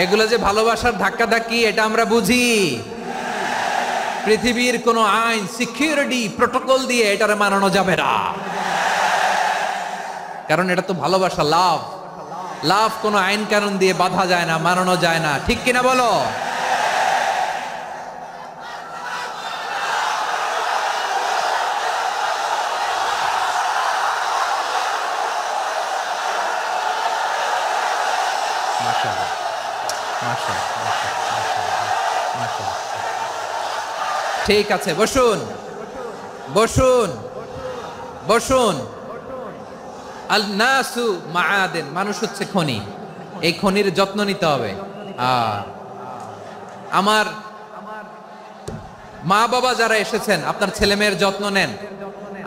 এগুলো যে ভালোবাসার ধাক্কাধাক্কি এটা আমরা বুঝি। পৃথিবীর কোন আইন, সিকিউরিটি প্রটোকল দিয়ে এটারে মানানো যাবে না, কারণ এটা তো ভালোবাসা, লাভ। লাভ কোন আইন কানুন দিয়ে বাধা যায় না, মানানো যায় না, ঠিক কিনা বলো? ঠিক আছে, বসুন বসুন বসুন। আল নাসু মাআদিন, মানুষ হচ্ছে খনি, এই খনির যত্ন নিতে হবে। আর আমার মা বাবা যারা এসেছেন, আপনার ছেলে মেয়ের যত্ন নেন।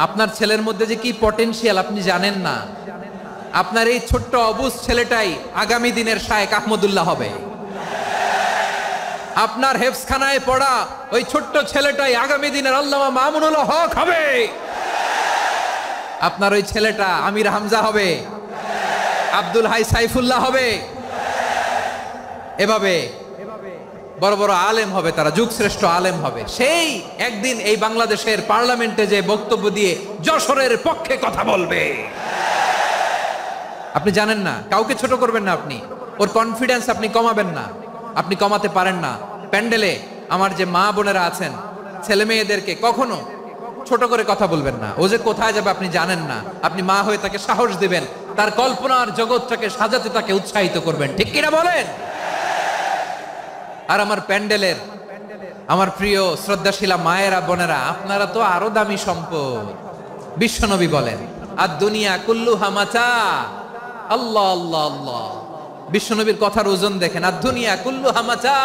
আপনার ছেলের মধ্যে যে কি পটেনশিয়াল আপনি জানেন না। আপনার এই ছোট্ট অবুজ ছেলেটাই আগামী দিনের শায়েখ আহমদুল্লাহ হবে। আপনার হেফজখানায় পড়া ওই ছোট্ট ছেলেটাই আগামী দিনের আল্লামা মামুনুল হক হবে। আপনার ওই ছেলেটা আমির হামজা হবে, আব্দুল হাই সাইফুল্লাহ হবে। এভাবে বড় বড় আলেম হবে, তারা যুগ শ্রেষ্ঠ আলেম হবে। সেই একদিন এই বাংলাদেশের পার্লামেন্টে যে বক্তব্য দিয়ে যশোরের পক্ষে কথা বলবে। আপনি জানেন না, কাউকে ছোট করবেন না আপনি, ওর কনফিডেন্স আপনি কমাবেন না, আপনি কমাতে পারেন না। প্যান্ডেলে আমার যে মা বোনেরা আছেন, ছেলে মেয়েদেরকে কখনো ছোট করে কথা বলবেন না। ও যে কোথায় যাবে আপনি জানেন না, আপনি মা হয়ে তাকে সাহস দিবেন, তার কল্পনার জগৎটাকে সাজাতে তাকে উৎসাহিত করবেন, ঠিক কিনা বলেন? আর আমার প্যান্ডেলের আমার প্রিয় শ্রদ্ধাশীলা মায়েরা বোনেরা, আপনারা তো আরো দামি সম্পদ। বিশ্বনবী বলেন, আর দুনিয়া কুল্লুহা মাতা। আল্লাহ আল্লাহ আল্লাহ, বিশ্বনবীর কথার ওজন দেখেন। আর দুনিয়া কুল্লুহা মাতা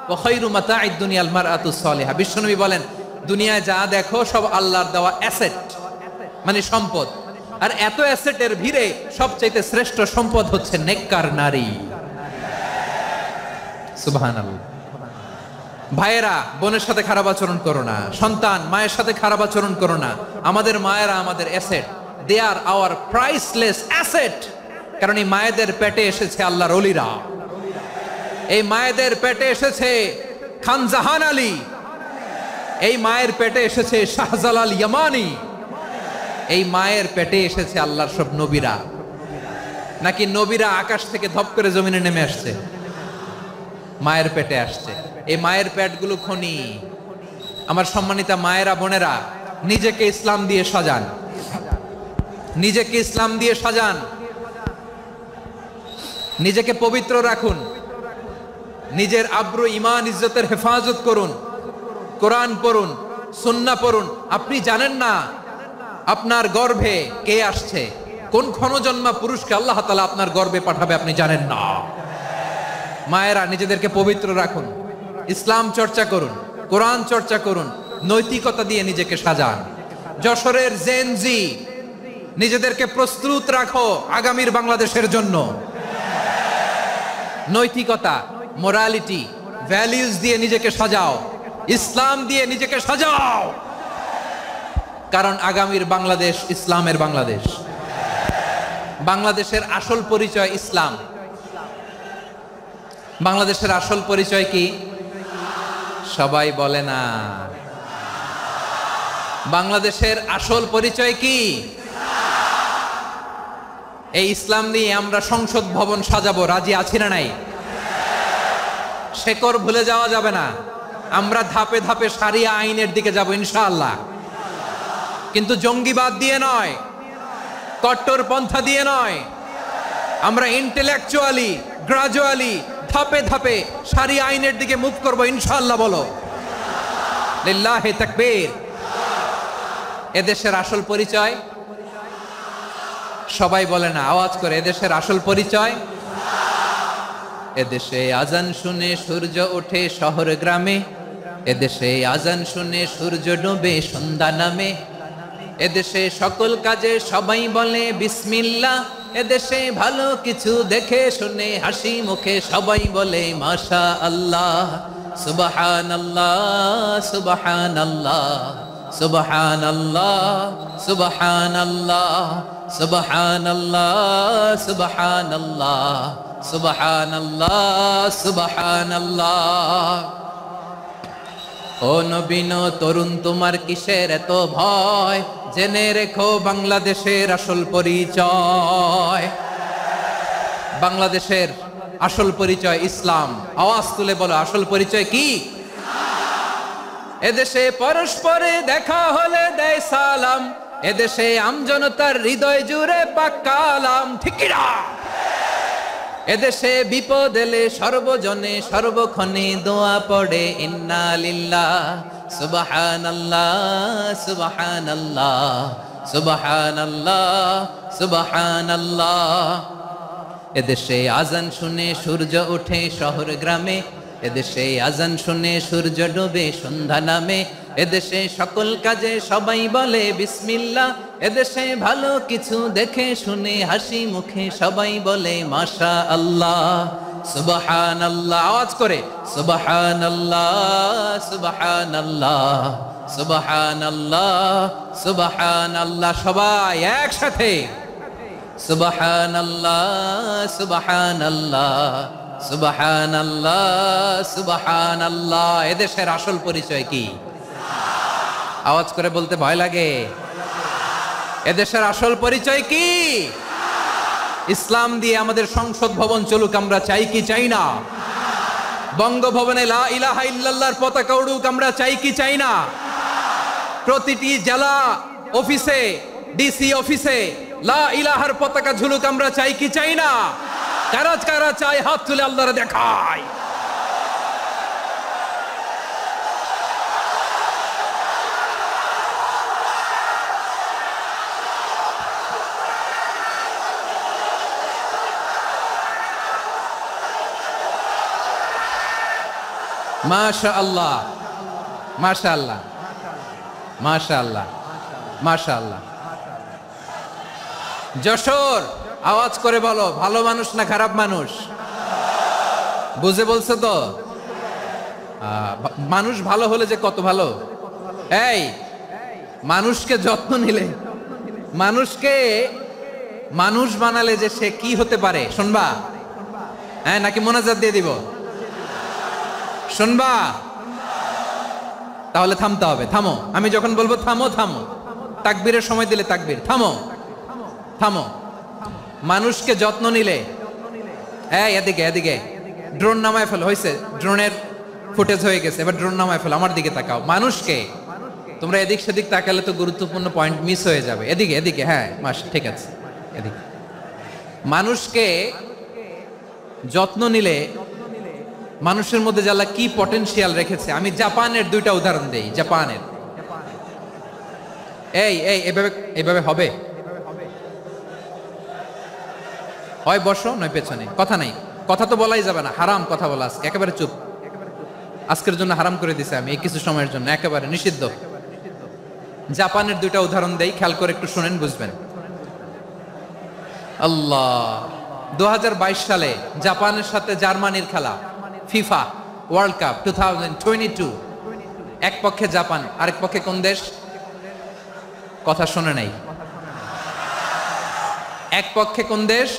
ওয়া খায়রু মাতা'আদ দুনিয়াল মারআতুস সালিহা। বিশ্বনবী বলেন, দুনিয়ায় যা দেখো সব আল্লাহর দেওয়া অ্যাসেট, মানে সম্পদ। আর এত অ্যাসেটের ভিড়ে সবচেয়ে শ্রেষ্ঠ সম্পদ হচ্ছে নেককার নারী। সুবহানাল্লাহ। ভাইয়েরা বোনের সাথে খারাপ আচরণ করো না, সন্তান মায়ের সাথে খারাপ আচরণ করো না। আমাদের মায়েরা আমাদের asset, they are our priceless asset. কারণ এই মায়েদের পেটে এসেছে আল্লাহর ওলিরা, এই মায়েদের পেটে এসেছে খান জাহান আলী, এই মায়ের পেটে এসেছে শাহজালাল ইয়ামানি, এই মায়ের পেটে এসেছে আল্লাহর সব নবীরা। নাকি নবীরা আকাশ থেকে ধপ করে জমিনে নেমে আসছে? মায়ের পেটে আসছে। এই মায়ের পেটগুলো খনি। আমার সম্মানিতা মায়েরা বোনেরা, নিজেকে ইসলাম দিয়ে সাজান, নিজেকে ইসলাম দিয়ে সাজান, নিজেকে পবিত্র রাখুন, নিজের আব্রু ইমান ইজ্জতের হেফাজত করুন, কোরআন পড়ুন, সুন্নাহ পড়ুন। আপনি জানেন না আপনার গর্ভে কে আসছে, কোন ক্ষণজন্মা পুরুষকে আল্লাহ তাআলা আপনার গর্ভে পাঠাবে আপনি জানেন না। মায়েরা নিজেদেরকে পবিত্র রাখুন, ইসলাম চর্চা করুন, কোরআন চর্চা করুন, নৈতিকতা দিয়ে নিজেকে সাজান। যশোরের জেনজি, নিজেদেরকে প্রস্তুত রাখো আগামীর বাংলাদেশের জন্য। নৈতিকতা, মোরালিটি, ভ্যালিউজ দিয়ে নিজেকে সাজাও, ইসলাম দিয়ে নিজেকে সাজাও। কারণ আগামীর বাংলাদেশ ইসলামের বাংলাদেশ। বাংলাদেশের আসল পরিচয় ইসলাম। বাংলাদেশের আসল পরিচয় কি? সবাই বলে না। বাংলাদেশের আসল পরিচয় কি? এই ইসলাম নিয়ে আমরা সংসদ ভবন সাজাবো, রাজি আছি না নাই? শেকড় ভুলে যাওয়া যাবে না। আমরা ধাপে ধাপে শারিয়া আইনের দিকে যাব ইনশাআল্লাহ, কিন্তু জঙ্গিবাদ দিয়ে নয়, কট্টর পন্থা দিয়ে নয়। আমরা ইন্টেলেকচুয়ালি, গ্রাজুয়ালি, ধাপে ধাপে শারিয়া আইনের দিকে মুভ করবো ইনশাআল্লাহ। বলো লিল্লাহি তাকবীর। এদেশের আসল পরিচয় সবাই বলে না, আওয়াজ করে, এদেশের আসল পরিচয়। এদেশে আজান শুনে সূর্য ওঠে শহর গ্রামে, এদেশে আজান শুনে সূর্য ডোবে সন্ধ্যা নামে, এদেশে সকল কাজে সবাই বলে বিসমিল্লাহ, এদেশে ভালো কিছু দেখে শুনে হাসি মুখে সবাই বলে মাশা আল্লাহ, সুবহানাল্লাহ সুবহানাল্লাহ সুবহানাল্লাহ সুবহানাল্লাহ সুবহানাল্লাহ সুবহানাল্লাহ সুবহানাল্লাহ সুবহানাল্লাহ। ও নবীন তরুণ তোমার কিসের এত ভয়, জেনে রেখো বাংলাদেশের আসল পরিচয়। বাংলাদেশের আসল পরিচয় ইসলাম। আওয়াজ তুলে বলো, আসল পরিচয় কি? এদেশে পরস্পরে দেখা হলে দেয় সালাম, এদেশে আমজনতার হৃদয় জুড়ে পাক্কালাম, ঠিক না? এদেশে বিপদ এলে সর্বজনে সর্বক্ষণে দোয়া পড়ে ইন্না লিল্লাহ সুবহানাল্লাহ সুবহানাল্লাহ সুবহানাল্লাহ সুবহানাল্লাহ। এদেশে আজান শুনে সূর্য ওঠে শহর গ্রামে, এদেশে আজান শুনে সূর্য ডোবে সন্ধ্যা নামে, এদেশে সকল কাজে সবাই বলে বিসমিল্লাহ, এদেশে ভালো কিছু দেখে শুনে হাসি মুখে সবাই বলে মাশা আল্লাহ সুবহানাল্লাহ। আওয়াজ করে সুবহানাল্লাহ সুবহানাল্লাহ সুবহানাল্লাহ সুবহানাল্লাহ। সবাই একসাথে সুবহানাল্লাহ সুবহানাল্লাহ সুবহানাল্লাহ সুবহানাল্লাহ। এদেশের আসল পরিচয় কি? আওয়াজ করে বলতে ভয় লাগে। এদেশের আসল পরিচয় কি? ইসলাম দিয়ে আমাদের সংসদ ভবন চলুক, আমরা চাই কি চাই না? বঙ্গভবনে লা ইলাহা ইল্লাল্লাহর পতাকা উড়ুক, আমরা চাই কি চাই না? প্রতিটি জেলা অফিসে, ডিসি অফিসে লা ইলাহার পতাকা ঝুলুক, আমরা চাই কি চাই না? কারা কারা চাই হাত তুলে আল্লাহরে দেখায়। মাশাআল্লাহ মাশাআল্লাহ মাশাআল্লাহ মাশাআল্লাহ। যশোর, আওয়াজ করে বলো, ভালো মানুষ না খারাপ মানুষ? বুঝে বলছো তো? মানুষ ভালো হলে যে কত ভালো। এই মানুষকে যত্ন নিলে, মানুষকে মানুষ বানালে যে সে কি হতে পারে শুনবা? হ্যাঁ, নাকি মোনাজাত দিয়ে দিব? শুনবা? তাহলে থামতে হবে। থামো, আমি যখন বলবো থামো থামো, তাকবীরের সময় দিলে তাকবীর, থামো থামো। মানুষকে যত্ন নিলে, এই এদিকে এদিকে, ড্রোন নামায় ফেলো। হয়েছে, ড্রোনের ফুটেজ হয়ে গেছে, এবার ড্রোন নামায় ফেলো। আমার দিকে তাকাও। মানুষকে, তোমরা এদিক সেদিক তাকালে তো গুরুত্বপূর্ণ পয়েন্ট মিস হয়ে যাবে। এদিকে এদিকে, হ্যাঁ মাস, ঠিক আছে, এদিকে। মানুষকে যত্ন নিলে মানুষের মধ্যে যারা কি পটেনশিয়াল রেখেছে। আমি জাপানের দুইটা উদাহরণ দেই। জাপানের, এই এই এভাবে এভাবে হবে, হয় বসো নয় পেছনে, কথা নাই, কথা তো বলাই যাবে না, হারাম কথা বলা। আজকে একেবারে চুপ, আজকের জন্য হারাম করে দিছে আমি, এই কিছু সময়ের জন্য একেবারে নিষিদ্ধ। জাপানের দুইটা উদাহরণ দেই, খেয়াল করে একটু শুনেন, বুঝবেন। আল্লাহ, 2022 সালে জাপানের সাথে জার্মানির খেলা, ফিফা ওয়ার্ল্ড কাপ 2022। এক পক্ষে জাপান, আরেক পক্ষে কোন দেশ? কথা শোনে নাই। এক পক্ষে কোন দেশ,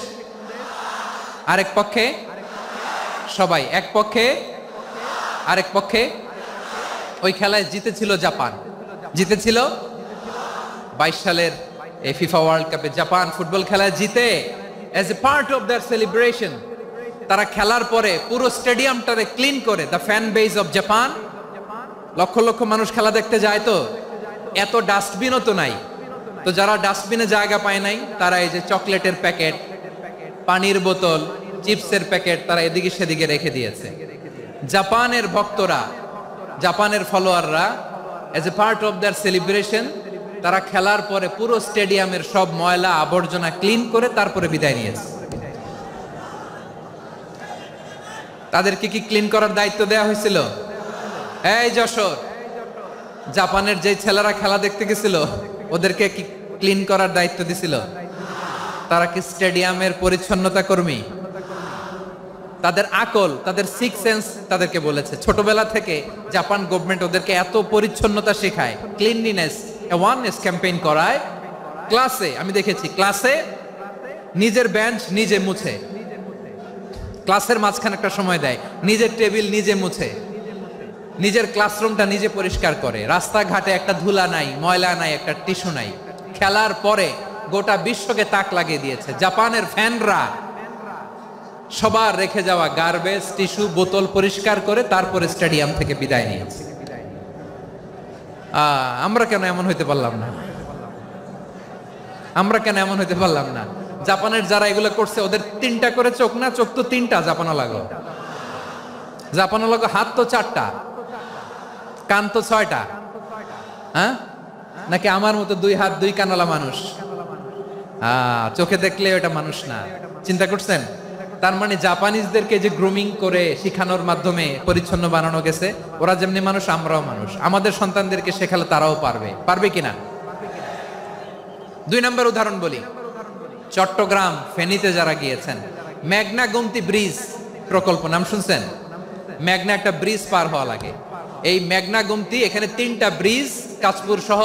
আরেক পক্ষে সবাই। এক পক্ষে, আরেক পক্ষে। ওই খেলায় জিতেছিল জাপান, জিতেছিল 22 সালের এই ফিফা ওয়ার্ল্ড কাপে। জাপান ফুটবল খেলায় জিতে, as a part of their celebration তারা খেলার পরে পুরো স্টেডিয়ামটারে ক্লিন করে। The fan base of Japan, lakh lakh মানুষ খেলা দেখতে যায়, তো এত ডাস্টবিনও তো নাই। তো যারা ডাস্টবিনে জায়গা পায় নাই, তারা এই যে চকলেটের প্যাকেট, পানির বোতল, চিপসের প্যাকেট তারা এদিকে সেদিকে রেখে দিয়েছে। জাপানের ভক্তরা, জাপানের ফলোয়াররা, as a part of their celebration তারা খেলার পরে পুরো স্টেডিয়ামের সব ময়লা আবর্জনা ক্লিন করে তারপরে বিদায় নিয়েছে। তাদেরকে কি ক্লিন করার দায়িত্ব দেওয়া হয়েছিল? এই যশোর, জাপানের যে ছেলেরা খেলা দেখতে গেছিল ওদেরকে কি ক্লিন করার দায়িত্ব দিছিল? তারা কি স্টেডিয়ামের পরিচ্ছন্নতা কর্মী? তাদের আকল, তাদের সিক্স সেন্স তাদেরকে বলেছে। ছোটবেলা থেকে জাপান গভর্নমেন্ট ওদেরকে এত পরিচ্ছন্নতা শেখায়, ক্লিনলিনেস অ্যাওয়ারনেস ক্যাম্পেইন করায়। ক্লাসে আমি দেখেছি, ক্লাসে নিজের বেঞ্চ নিজে মুছে, ক্লাসের মাঝখানে একটা সময় দেয়, নিজের টেবিল নিজে মুছে, নিজের ক্লাসরুমটা নিজে পরিষ্কার করে, রাস্তাঘাটে একটা ধুলা নাই, ময়লা নাই, একটা টিস্যু নাই। খেলার পরে গোটা বিশ্বকে তাক লাগিয়ে দিয়েছে। জাপানের ফ্যানরা সবার রেখে যাওয়া গার্বেজ, টিস্যু, বোতল পরিষ্কার করে তারপরে স্টেডিয়াম থেকে বিদায় নিয়েছে। আমরা কেন এমন হইতে পারলাম না? আমরা কেন এমন হইতে পারলাম না? জাপানের যারা এগুলো করছে ওদের 3টা করে চোখ না? চোখ তো 3টা, জাপানো লাগো। জাপানো লাগো হাত তো 4টা, কান তো 6টা। হ্যাঁ, নাকি আমার মতো 2 হাত 2 কানওয়ালা মানুষ? চোখে দেখলে ওটা মানুষ না। চিন্তা করছেন? তার মানে জাপানিজদেরকে যে গ্রুমিং করে শিখানোর মাধ্যমে পরিচ্ছন্ন বানানো গেছে, ওরা যেমনি মানুষ আমরাও মানুষ। আমাদের সন্তানদেরকে শেখালে তারাও পারবে। পারবে কিনা? 2 নম্বর উদাহরণ বলি। চট্টগ্রাম ফেনীতে যারা গিয়েছেন, মেঘনা গোমতী ব্রিজ প্রকল্প নাম শুনছেন? মেঘনা একটা ব্রিজ পার হওয়া লাগে। এই মেঘনা গোমতী, এখানে 3টা ব্রিজ কাঁচপুর সহ,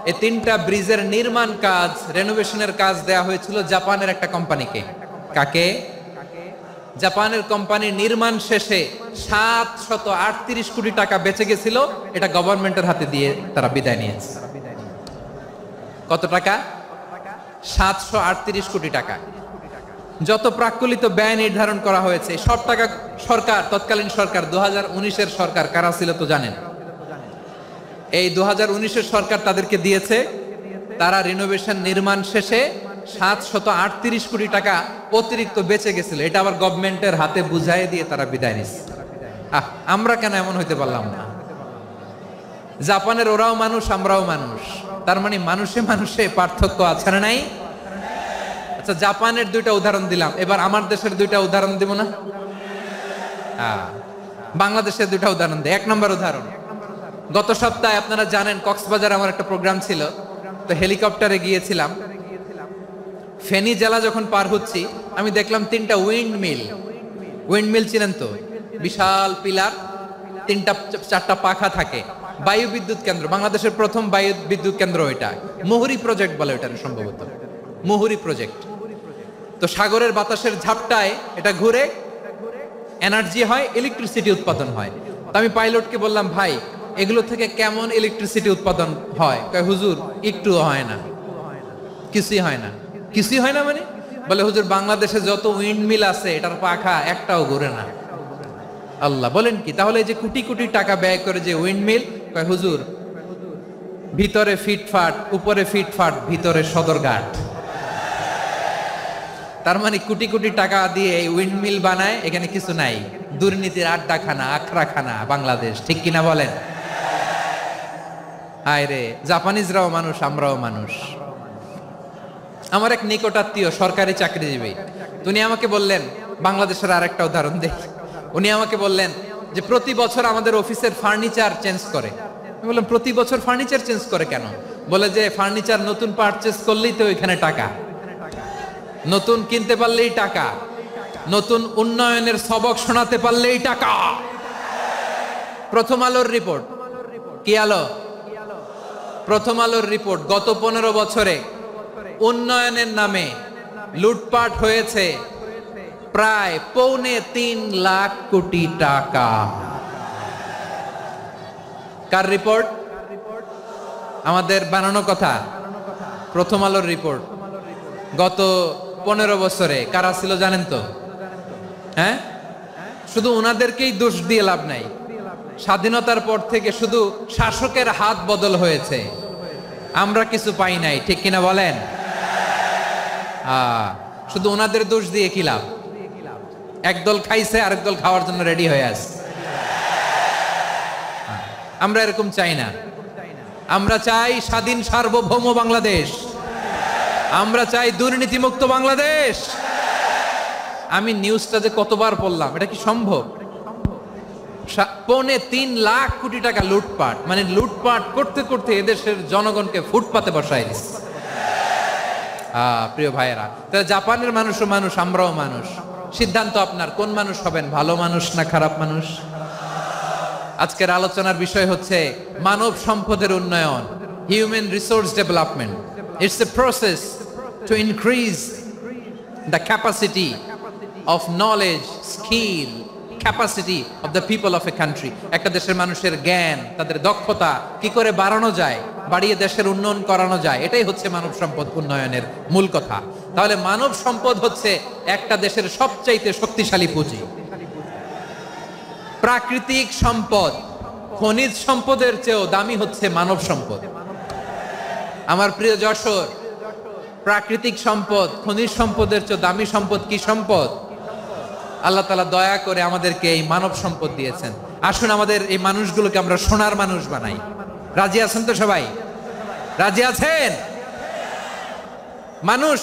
এই 3টা ব্রিজের নির্মাণ কাজ, রেনোভেশনের কাজ দেয়া হয়েছিল জাপানের একটা কোম্পানিকে। কাকে? জাপানের কোম্পানি। নির্মাণ শেষে 738 কোটি টাকা বেঁচে গেছিল, এটা গভর্নমেন্টের হাতে দিয়ে তারা বিদায় নিয়েছে। কত টাকা? 738 কোটি টাকা। যত প্রাক্কলিত ব্যয় নির্ধারণ করা হয়েছে সব টাকা সরকার, তৎকালীন সরকার 2019-এর সরকার, কারা ছিল তো জানেন? এই 2019-এর সরকার তাদেরকে দিয়েছে। তারা রিনোভেশন নির্মাণ শেষে 738 কোটি টাকা অতিরিক্ত বেঁচে গেছিল, এটা আবার গভর্নমেন্টের হাতে বুঝাই দিয়ে তারা বিদায় নিচ্ছে। আমরা কেন এমন হইতে পারলাম না? জাপানের ওরাও মানুষ, আমরাও মানুষ। তার মানে মানুষে মানুষে পার্থক্য আছে না নাই? আচ্ছা, জাপানের 2টা উদাহরণ দিলাম, এবার আমার দেশের 2টা উদাহরণ দিব না? বাংলাদেশের 2টা উদাহরণ দেয়। 1 নম্বর উদাহরণ, গত সপ্তাহে আপনারা জানেন কক্সবাজার আমার একটা প্রোগ্রাম ছিল, তো হেলিকপ্টারে গিয়েছিলাম। ফেনী জেলা যখন পার হচ্ছি, আমি দেখলাম 3টা উইন্ডমিল। উইন্ডমিল চিনেন তো? বিশাল পিলার, 3টা 4টা পাখা থাকে। বায়ু বিদ্যুৎ কেন্দ্র, বাংলাদেশের প্রথম বায়ু বিদ্যুৎ কেন্দ্র এটা। মুহুরী প্রজেক্ট বলে এটা সম্ভবত, মুহুরী প্রজেক্ট। তো সাগরের বাতাসের ঝাপটায় এটা ঘুরে এনার্জি হয়, ইলেকট্রিসিটি উৎপাদন হয়। তো আমি পাইলটকে বললাম, ভাই এগুলো থেকে কেমন ইলেকট্রিসিটি উৎপাদন হয়? কয়, হুজুর একটুও হয় না, কিছুই হয় না। কিছুই হয় না মানে? বলে, হুজুর বাংলাদেশে যত উইন্ডমিল আছে এটার পাখা একটাও ঘুরে না। আল্লাহ, বলেন কি? তাহলে যে কোটি কোটি টাকা ব্যয় করে যে উইন্ডমিল, কয় হুজুর ভিতরে ফিটফাট, উপরে ফিটফাট, ভিতরে সদরঘাট। তার মানে কোটি কোটি টাকা দিয়ে এই উইন্ডমিল বানায়, এখানে কিছু নাই। দুর্নীতির আড্ডাখানা, আখড়াখানা বাংলাদেশ, ঠিক কিনা বলেন? হায় রে, জাপানিজরাও মানুষ, আমরাও মানুষ। আমার এক নিকটাত্মীয় সরকারি চাকরিজীবী, উনি আমাকে বললেন, বাংলাদেশের আরেকটা উদাহরণ দেখ। উনি আমাকে বললেন যে প্রতি বছর আমাদের অফিসের ফার্নিচার চেঞ্জ করে। আমি বললাম, প্রতি বছর ফার্নিচার চেঞ্জ করে কেন? বলে যে ফার্নিচার নতুন পারচেজ করলেই তো ওইখানে টাকা, নতুন কিনতে পারলেই টাকা, নতুন উন্নয়নের সবক শোনাতে পারলেই টাকা। প্রথম আলোর রিপোর্ট। কি আলো? প্রথম আলোর রিপোর্ট। গত 15 বছরে উন্নয়নের নামে লুটপাট হয়েছে প্রায় 3.25 লাখ কোটি টাকা। কার রিপোর্ট? আমাদের বানানো কথা। প্রথম আলোর রিপোর্ট। গত 15 বছরে কারা ছিল জানেন তো? হ্যাঁ, শুধু ওনাদেরকেই দোষ দিয়ে লাভ নাই। স্বাধীনতার পর থেকে শুধু শাসকের হাত বদল হয়েছে, আমরা কিছু পাই নাই, ঠিক কিনা বলেন? শুধু ওনাদের দোষ দিয়ে কি লাভ? একদল খাইছে, আরেক দল খাওয়ার জন্য রেডি হয়ে আছে। আমরা এরকম চাই না। আমরা চাই স্বাধীন সার্বভৌম বাংলাদেশ। আমরা চাই দুর্নীতিমুক্ত বাংলাদেশ। আমি নিউজটা যে কতবার পড়লাম, এটা কি সম্ভব? 3.25 লাখ কোটি টাকা লুটপাট, মানে লুটপাট করতে করতে এদেশের জনগণকে ফুটপাতে বসায় দিচ্ছে। প্রিয় ভাইয়েরা, তাহলে জাপানের মানুষও মানুষ, আমরাও মানুষ। সিদ্ধান্ত আপনার, কোন মানুষ হবেন, ভালো মানুষ না খারাপ মানুষ? আজকের আলোচনার বিষয় হচ্ছে মানব সম্পদের উন্নয়ন, human resource development. It's a process to increase the capacity of knowledge, skill, capacity of the people of a country. একটা দেশের মানুষের জ্ঞান, তাদের দক্ষতা কি করে বাড়ানো যায়, বাড়িয়ে দেশের উন্নয়ন করানো যায়, এটাই হচ্ছে মানব সম্পদ উন্নয়নের মূল কথা। তাহলে মানব সম্পদ হচ্ছে একটা দেশের সবচাইতে শক্তিশালী পুঁজি। প্রাকৃতিক সম্পদ, খনিজ সম্পদের চেয়েও দামি হচ্ছে মানব সম্পদ। আমার প্রিয় যশোর, প্রাকৃতিক সম্পদ, খনিজ সম্পদের চেয়ে দামি সম্পদ কি সম্পদ? আল্লাহ তাআলা দয়া করে আমাদেরকে এই মানব সম্পদ দিয়েছেন। আসুন আমাদের এই মানুষগুলোকে আমরা সোনার মানুষ বানাই। রাজি আছেন তো সবাই? রাজি আছেন? মানুষ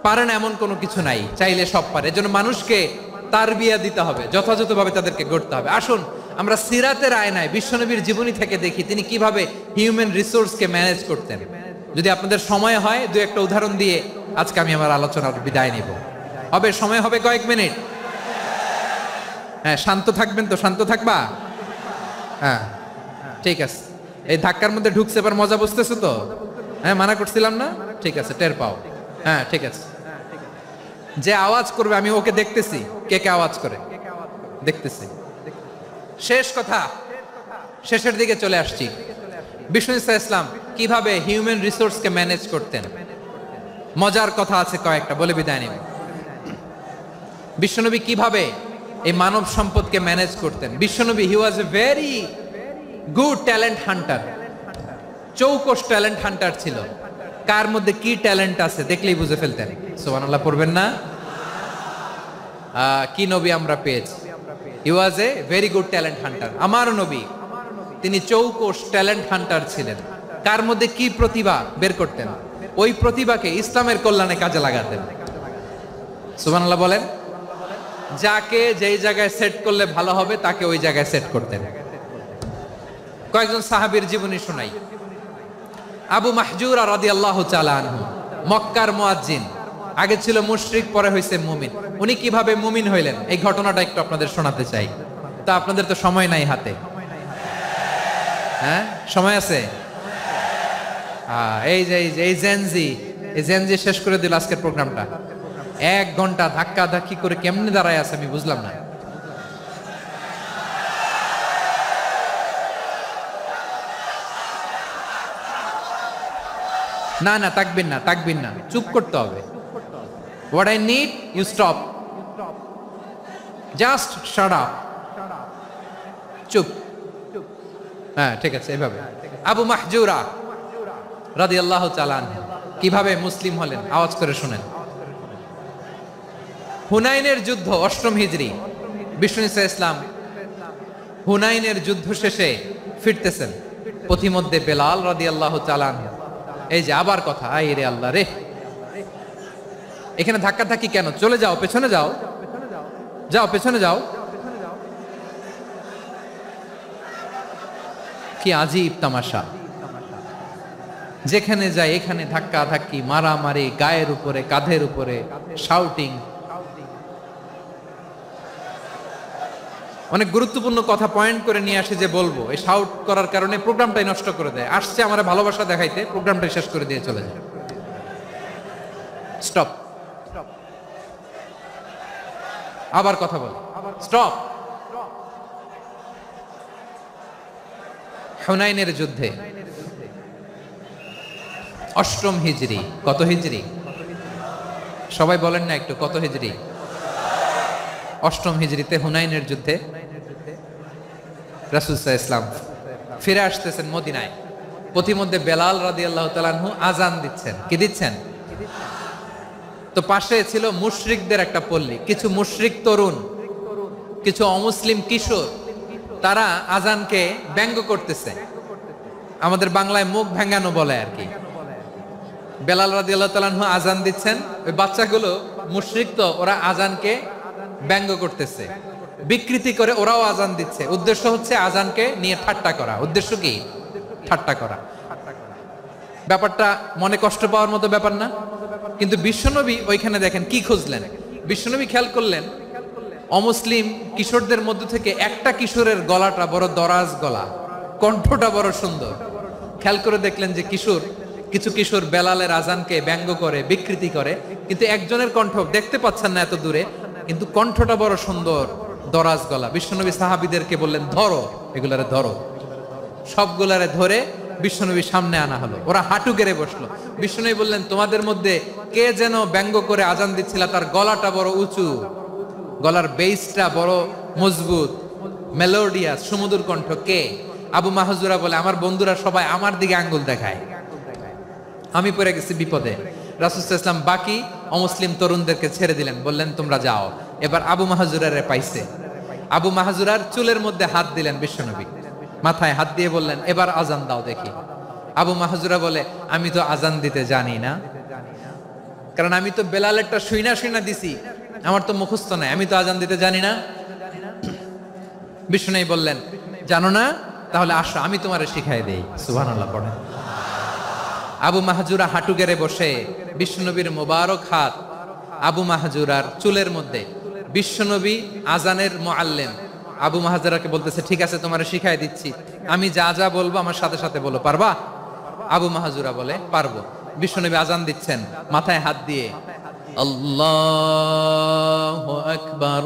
পারে না এমন কোনো কিছু নাই, চাইলে সব পারে। এজন্য মানুষকে তারবিয়া দিতে হবে, যথাযথভাবে তাদেরকে গড়তে হবে। আসুন আমরা সিরাতের আয়নায় বিশ্বনবীর জীবনী থেকে দেখি তিনি কিভাবে হিউম্যান রিসোর্সকে ম্যানেজ করতেন। যদি আপনাদের সময় হয় দু একটা উদাহরণ দিয়ে আজকে আমি আমার আলোচনার বিদায় নিব। হবে সময় হবে কয়েক মিনিট? হ্যাঁ, শান্ত থাকবেন তো? শান্ত থাকবা? হ্যাঁ ঠিক আছে। এই ধাক্কার মধ্যে ঢুকছে, এবার মজা বুঝতেছে তো? হ্যাঁ, মানা করছিলাম না? ঠিক আছে, টের পাও। হ্যাঁ ঠিক আছে। যে আওয়াজ করবে আমি ওকে দেখতেছি, কে কে আওয়াজ করে দেখতেছি। শেষ কথা, শেষের দিকে চলে আসছি। বিষ্ণু ইসলাম কিভাবে হিউম্যান রিসোর্সকে ম্যানেজ করতেন, মজার কথা আছে কয়েকটা, বলে বিদায় নিব। বিশ্বনবী কিভাবে এই মানব সম্পদকে ম্যানেজ করতেন। বিশ্বনবী he was a very good talent hunter, চৌকস ট্যালেন্ট হান্টার ছিল। কার মধ্যে কি ট্যালেন্ট আছে দেখলেই বুঝে ফেলতেন। সুবহানাল্লাহ পড়বেন না? কি নবী আমরা পেয়েছি! He was a very good talent hunter. আমার নবী তিনি চৌকস ট্যালেন্ট হান্টার ছিলেন। কার মধ্যে কি প্রতিভা বের করতেন, ওই প্রতিভাকে ইসলামের কল্যাণে কাজে লাগাতেন। সুবহানাল্লাহ বলেন। যাকে যেই জায়গায় সেট করলে ভালো হবে তাকে ওই জায়গায় সেট করতেন। কয়েকজন সাহাবীর জীবনী শোনাই। আবু মাহজুরা রাদিয়াল্লাহু তাআলা আনহু, মক্কার মুয়াজ্জিন, আগে ছিল মুশরিক, পরে হয়েছে মুমিন। উনি কিভাবে মুমিন হইলেন এই ঘটনাটা একটু আপনাদের শোনাতে চাই। তা আপনাদের তো সময় নাই হাতে। হ্যাঁ সময় আছে? এই জেনজি শেষ করে দিল আজকের প্রোগ্রামটা। 1 ঘন্টা ধাক্কা ধাক্কি করে কেমনে দাঁড়ায় আছে আমি বুঝলাম না। না না, তাকবির না, চুপ করতে হবে। What I need, you stop. Just shut up. চুপ। হ্যাঁ ঠিক আছে, এভাবে। আবু মাহজুরা রাদিয়াল্লাহু তাআলা আনহু কিভাবে মুসলিম হলেন আওয়াজ করে শুনেন। হুনাইনের যুদ্ধ 8ম হিজরি, বিষ্ণু ইসলাম হুনাইনের যুদ্ধ শেষে ফিরতেছেন। পথিমধ্যে বেলাল রাদিয়াল্লাহু তাআলা আনহু, এই যে আবার কথা, আই রে আল্লাহ রে, এখানে ধাক্কা ধাক্কি কেন? চলে যাও, পেছনে যাও, যাও পেছনে যাও। কি আজীব তামাশা! যেখানে যায় এখানে ধাক্কা ধাক্কি, মারামারি, গায়ের উপরে, কাঁধের উপরে, শাউটিং। অনেক গুরুত্বপূর্ণ কথা পয়েন্ট করে নিয়ে আসে যে বলবো, এই শাউট করার কারণে প্রোগ্রামটাই নষ্ট করে দেয়। আসছে আমার ভালোবাসা দেখাইতে, প্রোগ্রামটাই শেষ করে দিয়ে চলে যায়। স্টপ। আবার কথা বল, স্টপ। হুনাইনের যুদ্ধে 8ম হিজরি, কত হিজরি সবাই বলেন না একটু, কত হিজরি? 8ম হিজরিতে হুনাইনের যুদ্ধে রাসূল সাল্লাল্লাহু আলাইহি ওয়াসাল্লাম ফিরে আসতেছেন মদিনায়। পথিমধ্যে বেলাল রাদিয়াল্লাহু তাআলা আনহু আজান দিচ্ছেন। কি দিচ্ছেন? তো পাশে ছিল মুশরিকদের একটা পল্লী, কিছু মুশরিক তরুণ, কিছু অমুসলিম কিশোর, তারা আজানকে ব্যঙ্গ করতেছে। আমাদের বাংলায় মুখ ভেঙ্গানো বলে আর কি। বেলাল রাদিয়াল্লাহু তাআলা আনহু আজান দিচ্ছেন, ওই বাচ্চাগুলো মুশরিক তো, ওরা আজানকে ব্যঙ্গ করতেছে, বিকৃতি করে ওরাও আজান দিচ্ছে। উদ্দেশ্য হচ্ছে আজানকে নিয়ে ঠাট্টা করা। উদ্দেশ্য কি? ঠাট্টা করা। ব্যাপারটা মনে কষ্ট পাওয়ার মতো ব্যাপার না? কিন্তু বিশ্বনবী ওইখানে দেখেন কি খুঁজলেন। বিশ্বনবী খেয়াল করলেন অমুসলিম কিশোরদের মধ্য থেকে একটা কিশোরের গলাটা বড় দরাজ গলা, কণ্ঠটা বড় সুন্দর। খেয়াল করে দেখলেন যে কিছু কিশোর বেলালের আজানকে ব্যঙ্গ করে, বিকৃতি করে, কিন্তু একজনের কণ্ঠ দেখতে পাচ্ছেন না এত দূরে, কিন্তু কণ্ঠটা বড় সুন্দর, দরাজ গলা। বিশ্বনবী সাহাবীদেরকে বললেন, ধরো এগুলারে, ধরো। সবগুলারে ধরে বিশ্বনবীর সামনে আনা হলো। ওরা হাঁটু গেড়ে বসলো। বিশ্বনবী বললেন, তোমাদের মধ্যে কে যেন ব্যঙ্গ করে আজান দিচ্ছিল, তার গলাটা বড় উঁচু, গলার বেসটা বড় মজবুত, মেলোডিয়াস, সুমধুর কণ্ঠ, কে? আবু মাহজুরা বলে, আমার বন্ধুরা সবাই আমার দিকে আঙ্গুল দেখায়, আমি পড়ে গেছি বিপদে। রাসূল সাল্লাল্লাহু আলাইহি ওয়াসাল্লাম বাকি অমুসলিম তরুণদেরকে ছেড়ে দিলেন, বললেন তোমরা যাও। এবার আবু মাহজুরারে পাইছে। আবু মাহজুরার চুলের মধ্যে হাত দিলেন বিশ্বনবী, মাথায় হাত দিয়ে বললেন, এবার আজান দাও দেখি। আবু মাহজুরা বলে, আমি তো আজান দিতে জানি না, কারণ আমি তো বেলালেরটা শুইনা শুইনা দিছি, আমার তো মুখস্থ নাই, আমি তো আজান দিতে জানি না। বিশ্বনবী বললেন, জানো না? তাহলে আসো, আমি তোমারে শিখাই দেই। সুবহানাল্লাহ পড়েন। আবু মাহজুরা হাঁটু গেড়ে বসে, বিশ্বনবীর মোবারক হাত আবু মাহজুরার চুলের মধ্যে। বিশ্বনবী আজানের মুআল্লিম আবু মাহজুরাকে বলতেছে, ঠিক আছে তোমারে শিখাই দিচ্ছি, আমি যা যা বলবো আমার সাথে সাথে বলো, পারবা? আবু মাহজুরা বলে, পারবো। বিশ্বনবী আজান দিচ্ছেন, মাথায় হাত দিয়ে, আল্লাহু আকবার,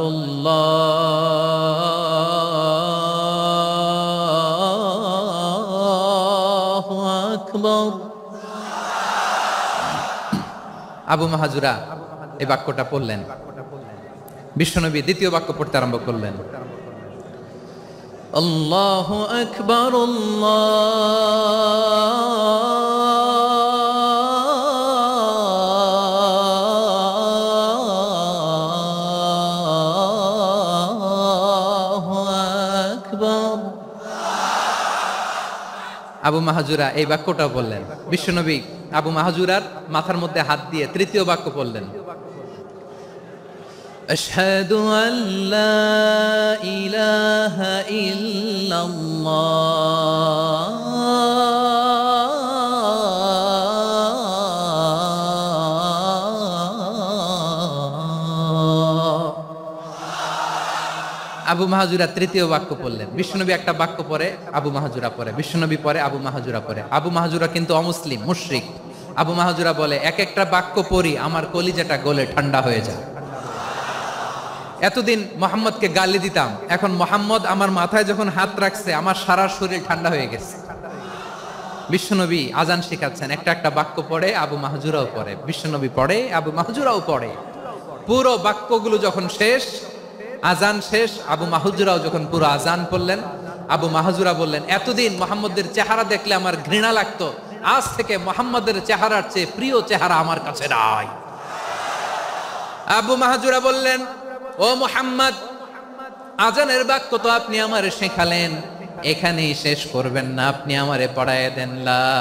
আল্লাহু আকবার। আবু মাহজুরা এই বাক্যটা পড়লেন। বিশ্বনবী দ্বিতীয় বাক্য পড়তে আরম্ভ করলেন, আল্লাহু আকবার, আল্লাহু আকবার। আবু মাহজুরা এই বাক্যটা বললেন। বিশ্বনবী আবু মাহজুরার মাথার মধ্যে হাত দিয়ে তৃতীয় বাক্য বললেন, আশহাদু আল্লা ইলাহা ইল্লাল্লাহ। আবু মাহজুরা তৃতীয় বাক্য পড়লেন। বিশ্বনবী একটা বাক্য পরে আবু মাহজুরা পরে, বিশ্বনবী পরে আবু মাহজুরা পরে। আবু মাহজুরা কিন্তু অমুসলিম, মুশরিক। আবু মাহজুরা বলে, এক একটা বাক্য পড়ি আমার কলিজাটা গলে ঠান্ডা হয়ে যায়। এতদিন মোহাম্মদকে গালি দিতাম, এখন মোহাম্মদ আমার মাথায় যখন হাত রাখছে আমার সারা শরীর ঠান্ডা হয়ে গেছে। বিশ্বনবী আজান শেখাচ্ছেন, একটা একটা বাক্য পড়ে আবু মাহজুরাও পড়ে, বিশ্বনবী পড়ে, আবু মাহজুরাও পড়ে। পুরো বাক্যগুলো যখন শেষ, আজান শেষ, আবু মাহজুরাও যখন পুরো আজান পড়লেন, আবু মাহজুরা বললেন, এতদিন মোহাম্মদের চেহারা দেখলে আমার ঘৃণা লাগতো, আজ থেকে মোহাম্মদের চেহারার চেয়ে প্রিয় চেহারা আমার কাছে নাই। আবু মাহজুরা বললেন, ও মুহাম্মদ, আজানের বাক্য তো আপনি আমারে শেখালেন, এখানেই শেষ করবেন না, আপনি আমারে পড়ায় দেন, লা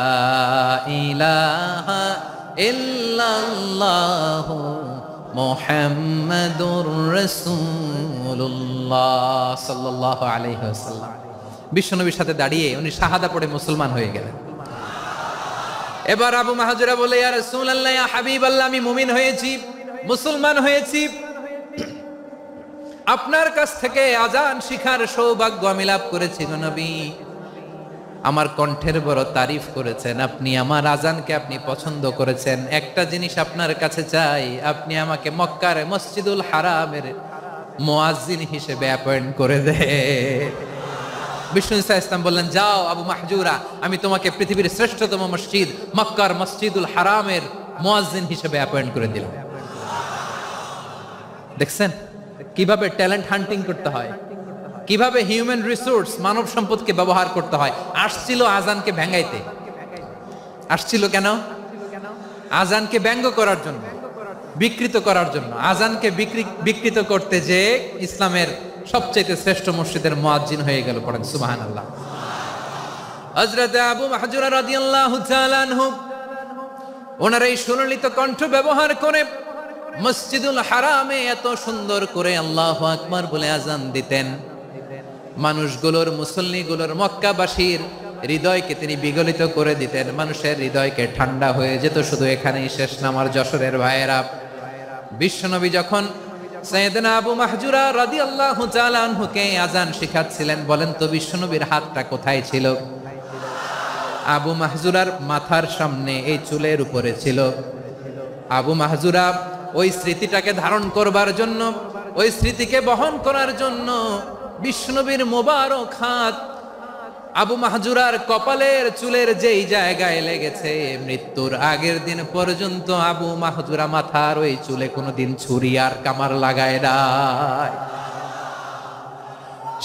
ইলাহা ইল্লাল্লাহু মুহাম্মাদুর রাসূলুল্লাহ সাল্লাল্লাহু আলাইহি ওয়াসাল্লাম। বিশ্বনবীর সাথে দাঁড়িয়ে উনি শাহাদা পড়ে মুসলমান হয়ে গেলেন। এবার আবু মাহজুরা বলে, ইয়া রাসূলুল্লাহ, ইয়া হাবিবাল্লাহ, আমি মুমিন হয়েছি, মুসলমান হয়েছি, আপনার কাছ থেকে আজান শিখার সৌভাগ্য আমি লাভ করেছি গো নবী। আমার কণ্ঠের বড় তারিফ করেছেন আপনি, আমার আজানকে আপনি পছন্দ করেছেন। একটা জিনিস আপনার কাছে চাই, আপনি আমাকে মক্কার মসজিদুল হারামের মুয়াজ্জিন হিসেবে অ্যাপয়েন্ট করে দে। বিষ্ণু ইসা ইসলাম বললেন, যাও আবু মাহজুরা, আমি তোমাকে পৃথিবীর শ্রেষ্ঠতম মসজিদ মক্কার মসজিদুল হারামের মুয়াজ্জিন হিসেবে অ্যাপয়েন্ট করে দিলাম। দেখছেন কিভাবে ট্যালেন্ট হান্টিং করতে হয়, কিভাবে হিউম্যান রিসোর্স মানব সম্পদকে ব্যবহার করতে হয়। আসছিল আজানকে ভেঙাইতে, আসছিল কেন? আজানকে ব্যঙ্গ করার জন্য, বিকৃত করার জন্য। আজানকে বিকৃত করতে যে ইসলামের সবচেয়ে শ্রেষ্ঠ মসজিদের মুয়াজ্জিন হয়ে গেল। পড়েন সুবহানাল্লাহ। হযরত আবু মাহজুরা রাদিয়াল্লাহু তাআলা আনহু ওনার এই সুললিত কণ্ঠ ব্যবহার করে মসজিদুল হারামে এত সুন্দর করে আল্লাহু আকবার বলে আজান দিতেন, মানুষগুলোর, মুসল্লিগুলোর, মক্কাবাসীর হৃদয়কে তিনি বিগলিত করে দিতেন, মানুষের হৃদয়কে ঠান্ডা হয়ে যেত। শুধু এখানেই শেষ না আমার যশোরের ভাইয়েরা। বিশ্বনবী যখন সাইয়েদনা আবু মাহজুরা রাদিয়াল্লাহু তাআলা আনহুকে আজান শিখাচ্ছিলেন, বলেন তো বিশ্বনবীর হাতটা কোথায় ছিল? আবু মাহজুরার মাথার সামনে, এই চুলের উপরে ছিল। আবু মাহজুরা ওই স্মৃতিটাকে ধারণ করবার জন্য ওই স্মৃতিকে বহন করার জন্য বিশ্বনবীর মোবারক হাত আবু মাহজুরার কপালের চুলের যেই জায়গায় লেগেছে, মৃত্যুর আগের দিন পর্যন্ত আবু মাহজুরা মাথার ওই চুলে কোনোদিন ছুরি আর কামার লাগায় নাই,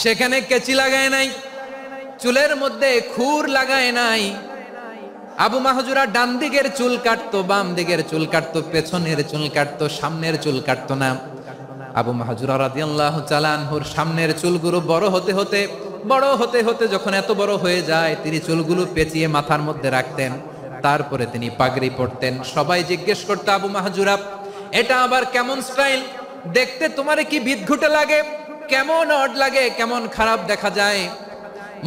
সেখানে কেচি লাগায় নাই, চুলের মধ্যে খুর লাগায় নাই। আবু মাহজুরা ডান দিকের চুল কাটতো, বাম দিকের চুল কাটতো, পেছনের চুল কাটতো, সামনের চুল কাটতো না। আবু মাহজুরা রাদিয়াল্লাহু তাআলা আনহুর সামনের চুলগুলো বড় হতে হতে যখন এত বড় হয়ে যায়, তিনি চুলগুলো পেঁচিয়ে মাথার মধ্যে রাখতেন, তারপরে তিনি পাগড়ি পরতেন। সবাই জিজ্ঞেস করতো, আবু মাহজুরা এটা আবার কেমন স্টাইল? দেখতে তোমারে কি বিদঘুটে লাগে, কেমন অড লাগে, কেমন খারাপ দেখা যায়।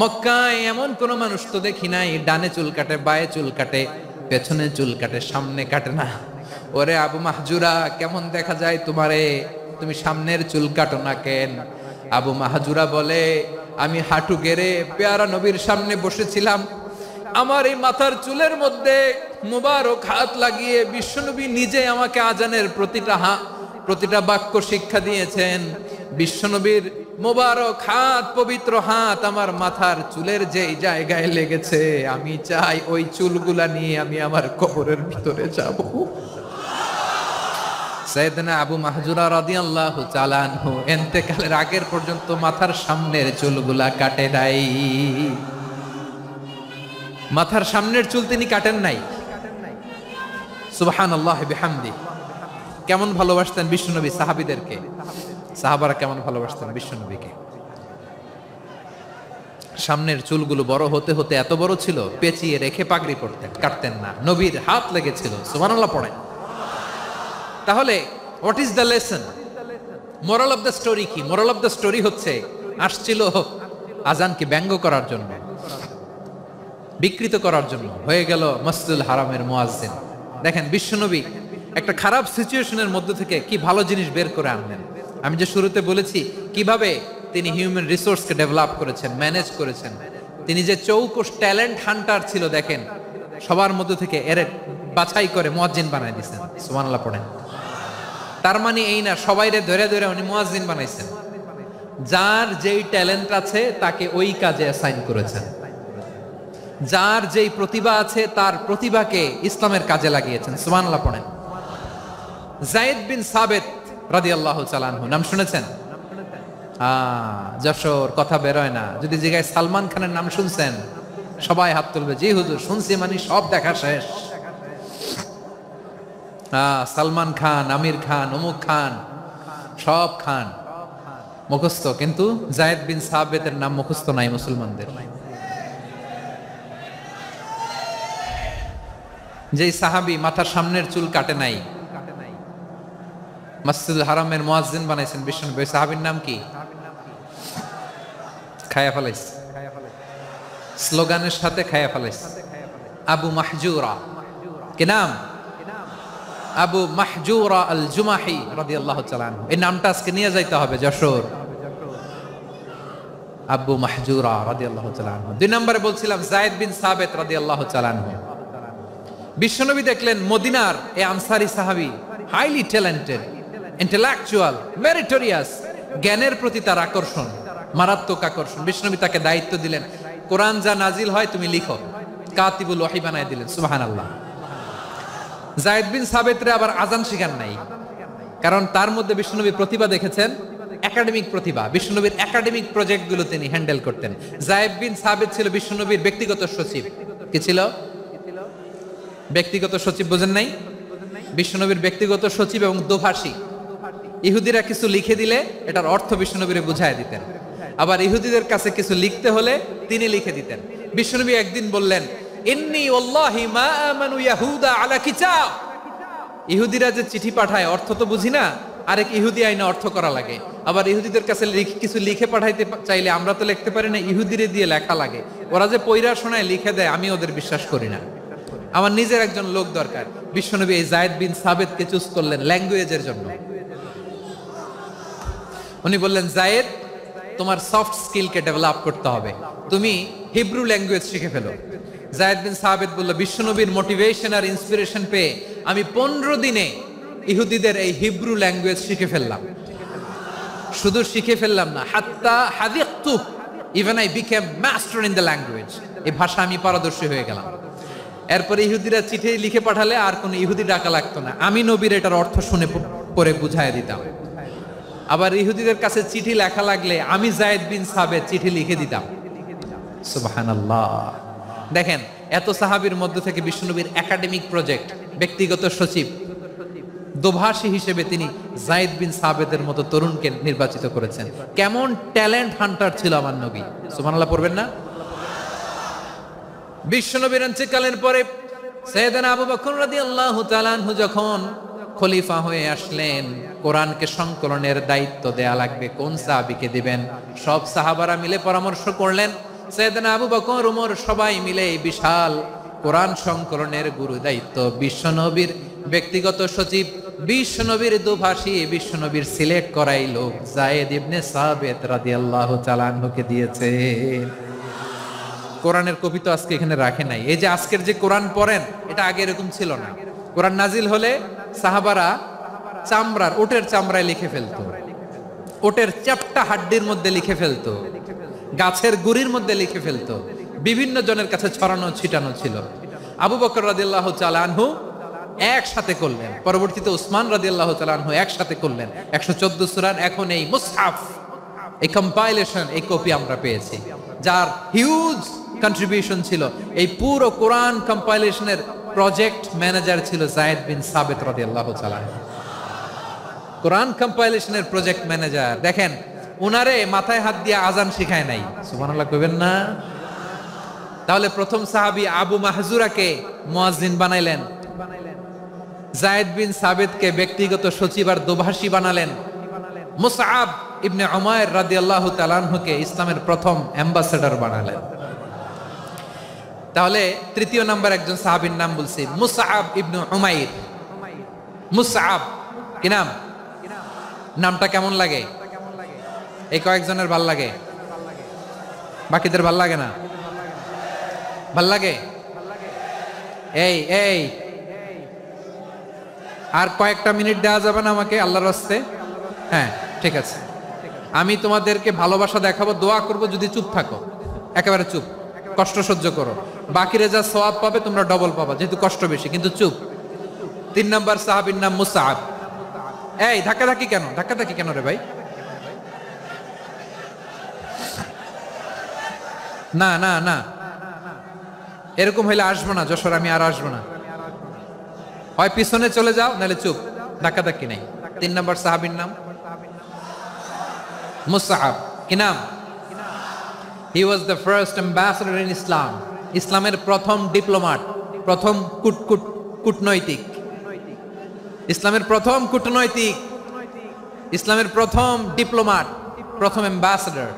মক্কায় এমন কোন মানুষ তো দেখি নাই ডানে চুল কাটে, বায়ে চুল কাটে, পেছনে চুল কাটে, সামনে কাটে না। ওরে আবু মাহজুরা কেমন দেখা যায় তোমারে, তুমি সামনের চুল কাটো না কেন? আবু মাহজুরা বলে, আমি হাঁটু গেড়ে পেয়ারা নবীর সামনে বসেছিলাম, আমার এই মাথার চুলের মধ্যে মুবারক হাত লাগিয়ে বিশ্বনবী নিজে আমাকে আজানের প্রতিটা বাক্য শিক্ষা দিয়েছেন। বিশ্বনবীর মোবারক হাত, পবিত্র হাত আমার মাথার চুলের যেই জায়গায় লেগেছে, আমি চাই ওই চুলগুলা নিয়ে আমি আমার কবরের ভিতরে যাব। সাইয়েদনা আবু মাহজুরা রাদিয়াল্লাহু তাআলা আনহু ইন্তেকালের আগের পর্যন্ত মাথার সামনের চুলগুলা কাটে নাই। মাথার সামনের চুল তিনি কাটেন নাই। সুবহানাল্লাহি বিহামদি। কেমন ভালোবাসতেন বিশ্বনবী সাহাবীদেরকে, সাহাবারা কেমন ভালোবাসতেন বিশ্বনবীকে। সামনের চুলগুলো বড় হতে হতে এত বড় ছিল, পেঁচিয়ে রেখে পাগড়ি পরতেন, কাটতেন না। নবীর হাত লেগেছিল। সুবহানাল্লাহ পড়েন। তাহলে what is the lesson? Moral of the story কি? মোরাল অফ দ্য স্টোরি হচ্ছে, আসছিল আজানকে ব্যঙ্গ করার জন্য, বিকৃত করার জন্য, হয়ে গেল মসজিদুল হারামের মুয়াজ্জিন। দেখেন বিশ্বনবী একটা খারাপ সিচুয়েশনের মধ্যে থেকে কি ভালো জিনিস বের করে আনলেন। আমি যে শুরুতে বলেছি কিভাবে তিনি হিউম্যান রিসোর্সকে ডেভেলপ করেছেন, ম্যানেজ করেছেন। তিনি যে চৌকস ট্যালেন্ট হান্টার ছিল, দেখেন সবার মধ্যে থেকে এর বাছাই করে মুয়াজ্জিন বানাই দিয়েছেন। সুবহানাল্লাহ পড়েন। তার মানে এই না সবাইরে ধরে ধরে উনি মুয়াজ্জিন বানাইছেন। যার যেই ট্যালেন্ট আছে তাকে ওই কাজে অ্যাসাইন করেছেন। যার যেই প্রতিভা আছে তার প্রতিভাকে ইসলামের কাজে লাগিয়েছেন। সুবহানাল্লাহ পড়েন। যায়েদ বিন সাবিত রাদিয়াল্লাহু তাআলা আনহু নাম শুনেছেন? যশোর কথা বেরোয় না। যদি জিগায় সালমান খানের নাম শুনছেন, সবাই হাত তুলবে, জি হুজুর শুনছি, মানে সব দেখা শেষ। সালমান খান, আমির খান, অমুক খান, সব খান মুখস্থ, কিন্তু যায়েদ বিন সাবিতের নাম মুখস্থ নাই মুসলমানদের। যেই সাহাবী মাথার সামনের চুল কাটে নাই, মসজিদুল হারামের মুয়াজ্জিন বানাইছেন বিশ্বনবী, সাহাবীর নাম কি? খায়া ফেলাইস, স্লোগানের সাথে খায়া ফেলাইস। আবু মাহজুরা। কি নাম? আবু মাহজুরা আল জুমাহি রাদিয়াল্লাহু তাআলা আনহু। এই নামটা আজকে নিয়ে যাইতে হবে যশোর। আবু মাহজুরা রাদিয়াল্লাহু তাআলা আনহু। দুই নম্বরে বলছিলাম যায়েদ বিন সাবিত রাদিয়াল্লাহু তাআলা আনহু। বিশ্বনবী দেখলেন মদিনার এই আনসারী সাহাবী হাইলি ট্যালেন্টেড, ইন্টেলেকচুয়াল, মেরিটোরিয়াস, জ্ঞানের প্রতি তার আকর্ষণ, মারাত্মক আকর্ষণ। বিশ্বনবী তাকে দায়িত্ব দিলেন, কোরআন যা নাজিল হয় তুমি লিখো, কাতিবুল ওয়াহি বানায় দিলেন। সুবহানাল্লাহ। যায়েদ বিন সাবিতরে আবার আজান শিখান নাই, কারণ তার মধ্যে বিশ্বনবী প্রতিভা দেখেছেন, একাডেমিক প্রতিভা। বিশ্বনবীর একাডেমিক প্রজেক্টগুলো তিনি হ্যান্ডেল করতেন। যায়েদ বিন সাবিত ছিল বিশ্বনবীর ব্যক্তিগত সচিব। কি ছিল? ব্যক্তিগত সচিব। বোঝেন নাই? বিশ্বনবীর ব্যক্তিগত সচিব এবং দোভাষী। ইহুদিরা কিছু লিখে দিলে এটার অর্থ বিশ্বনবীরে বুঝায় দিতেন, আবার ইহুদিদের কাছে কিছু লিখতে হলে তিনি লিখে দিতেন। বিশ্বনবী একদিন বললেন, ইন্নী ওয়াল্লাহি মা আমানু ইয়াহুদা আলা কিতাব। ইহুদিরা যে চিঠি পাঠায় অর্থ তো বুঝি না, আরেক ইহুদি আইনা অর্থ করা লাগে। আবার ইহুদিদের কাছে কিছু লিখে পাঠাইতে চাইলে আমরা তো লিখতে পারি না, ইহুদিরে দিয়ে লেখা লাগে। ওরা যে পয়রা শোনায় লিখে দেয়, আমি ওদের বিশ্বাস করি না। আমার নিজের একজন লোক দরকার। বিশ্বনবী এই যায়েদ বিন সাবিতকে চুজ করলেন ল্যাঙ্গুয়েজের জন্য। উনি বললেন, যায়েদ তোমার সফট স্কিলকে ডেভেলপ করতে হবে, তুমি হিব্রু ল্যাঙ্গুয়েজ শিখে ফেলো। যায়েদ বিন সাবিত বলল, বিশ্বনবীর মোটিভেশন আর ইন্সপিরেশন পেয়ে আমি 15 দিনে ইহুদিদের এই হিব্রু ল্যাঙ্গুয়েজ শিখে ফেললাম। শুধু শিখে ফেললাম না, হাত্তা হাদিকতু, even I became master in the language, এই ভাষা আমি পারদর্শী হয়ে গেলাম। এরপরে ইহুদিরা চিঠি লিখে পাঠালে আর কোনো ইহুদি ডাকা লাগতো না, আমি নবীর এটার অর্থ শুনে পরে বুঝাই দিতাম। আবার ইহুদিদের কাছে চিঠি লেখা লাগলে আমি যায়েদ বিন সাবেত চিঠি লিখে দিতাম। সুবহানাল্লাহ। দেখেন, এত সাহাবীর মধ্য থেকে বিশ্বনবীর একাডেমিক প্রজেক্ট, ব্যক্তিগত সচিব, দোভাষী হিসেবে তিনি যায়েদ বিন সাবেতের মতো তরুণকে নির্বাচিত করেছেন। কেমন ট্যালেন্ট হান্টার ছিল আমার নবী! সুবহানাল্লাহ পড়বেন না? বিশ্বনবীর ইন্তেকালের পরে সাইয়েদনা আবু বকর রাদিয়াল্লাহু তাআলা আনহু যখন খলিফা হয়ে আসলেন, কোরআনকে সংকলনের দায়িত্ব দেয়া লাগবে, কোন সাহাবীকে দিবেন? সব সাহাবারা মিলে পরামর্শ করলেন। সাইয়েদনা আবু বকর, ওমর সবাই মিলে এই বিশাল কোরআন সংকলনের গুরু দায়িত্ব বিশ্বনবীর ব্যক্তিগত সচিব, বিশ্বনবীর দুভাষী, বিশ্বনবীর সিলেক্ট করাই লোক যায়েদ ইবনে সাবেত রাদিয়াল্লাহু তাআলা আনহুকে দিয়েছে। কোরআনের কপি তো আজকে এখানে রাখে নাই। এই যে আজকের যে কোরআন পড়েন, এটা আগে এরকম ছিল না। কোরআন নাজিল হলে সাহাবারা চামড়ার, ওটের চামড়ায় লিখে ফেলতো, ওটের চ্যাপ্টা হাড্ডির মধ্যে লিখে ফেলতো, গাছের গুড়ির মধ্যে লিখে ফেলতো, বিভিন্ন জনের কাছে ছড়ানো ছিটানো ছিল। আবু বকর রাদিয়াল্লাহু তাআলা আনহু একসাথে করলেন, পরবর্তীতে উসমান রাদিয়াল্লাহু তাআলা আনহু একসাথে করলেন 114 সূরার। এখন এই মুসহাফ, এই কম্পাইলেশন, এই কপি আমরা পেয়েছি, যার হিউজ কন্ট্রিবিউশন ছিল। এই পুরো কোরআন কম্পাইলেশনের প্রজেক্ট ম্যানেজার ছিল যায়েদ বিন সাবেত রাদিয়াল্লাহু তাআলা। কোরআন কম্পাইলেশনের প্রজেক্ট ম্যানেজার। দেখেন, উনারে মাথায় হাত দিয়ে আজান শিখায় নাই। সুবহানাল্লাহ কইবেন না? তাহলে প্রথম সাহাবী আবু মাহজুরাকে মুয়াজ্জিন বানাইলেন, যায়েদ বিন সাবেতকে ব্যক্তিগত সচিব আর দোভাষী বানালেন, মুসআব ইবনে উমাইর রাদিয়াল্লাহু তাআলা আনহুকে ইসলামের প্রথম অ্যাম্বাসেডর বানালেন। তাহলে তৃতীয় নাম্বার একজন সাহাবীর নাম বলছি, মুসআব ইবনে উমাইর। মুসআব কি নাম? নামটা কেমন লাগে? এই কয়েকজনের ভাল লাগে, বাকিদের ভাল লাগে না? ভাল লাগে? এই এই আর কয়েকটা মিনিট দেওয়া যাবে না আমাকে আল্লাহর রাস্তে? হ্যাঁ, ঠিক আছে। আমি তোমাদেরকে ভালোবাসা দেখাবো, দোয়া করব, যদি চুপ থাকো, একেবারে চুপ, কষ্ট সহ্য করো, বাকিরা যা সওয়াব পাবে তোমরা ডবল পাবা, যেহেতু কষ্ট বেশি, কিন্তু চুপ। 3 নাম্বার সাহাবীর নাম মুসআব। এই ধাক্কাধাক্কি কেন? ধাক্কাধাক্কি কেন রে ভাই? না না না, এরকম হইলে আসবো না যশোর, আমি আর আসবো না। হয় পিছনে চলে যাও, নাহলে চুপ, ধাক্কাধাক্কি নাই। 3 নাম্বার সাহাবীর নাম মুসআব। কি নাম? He was the first ambassador in Islam. ইসলামের প্রথম ডিপ্লোমাট, প্রথম কূটনৈতিক, ইসলামের প্রথম কূটনৈতিক, ইসলামের প্রথম ডিপ্লোমাট, প্রথম অ্যাম্বাসেডর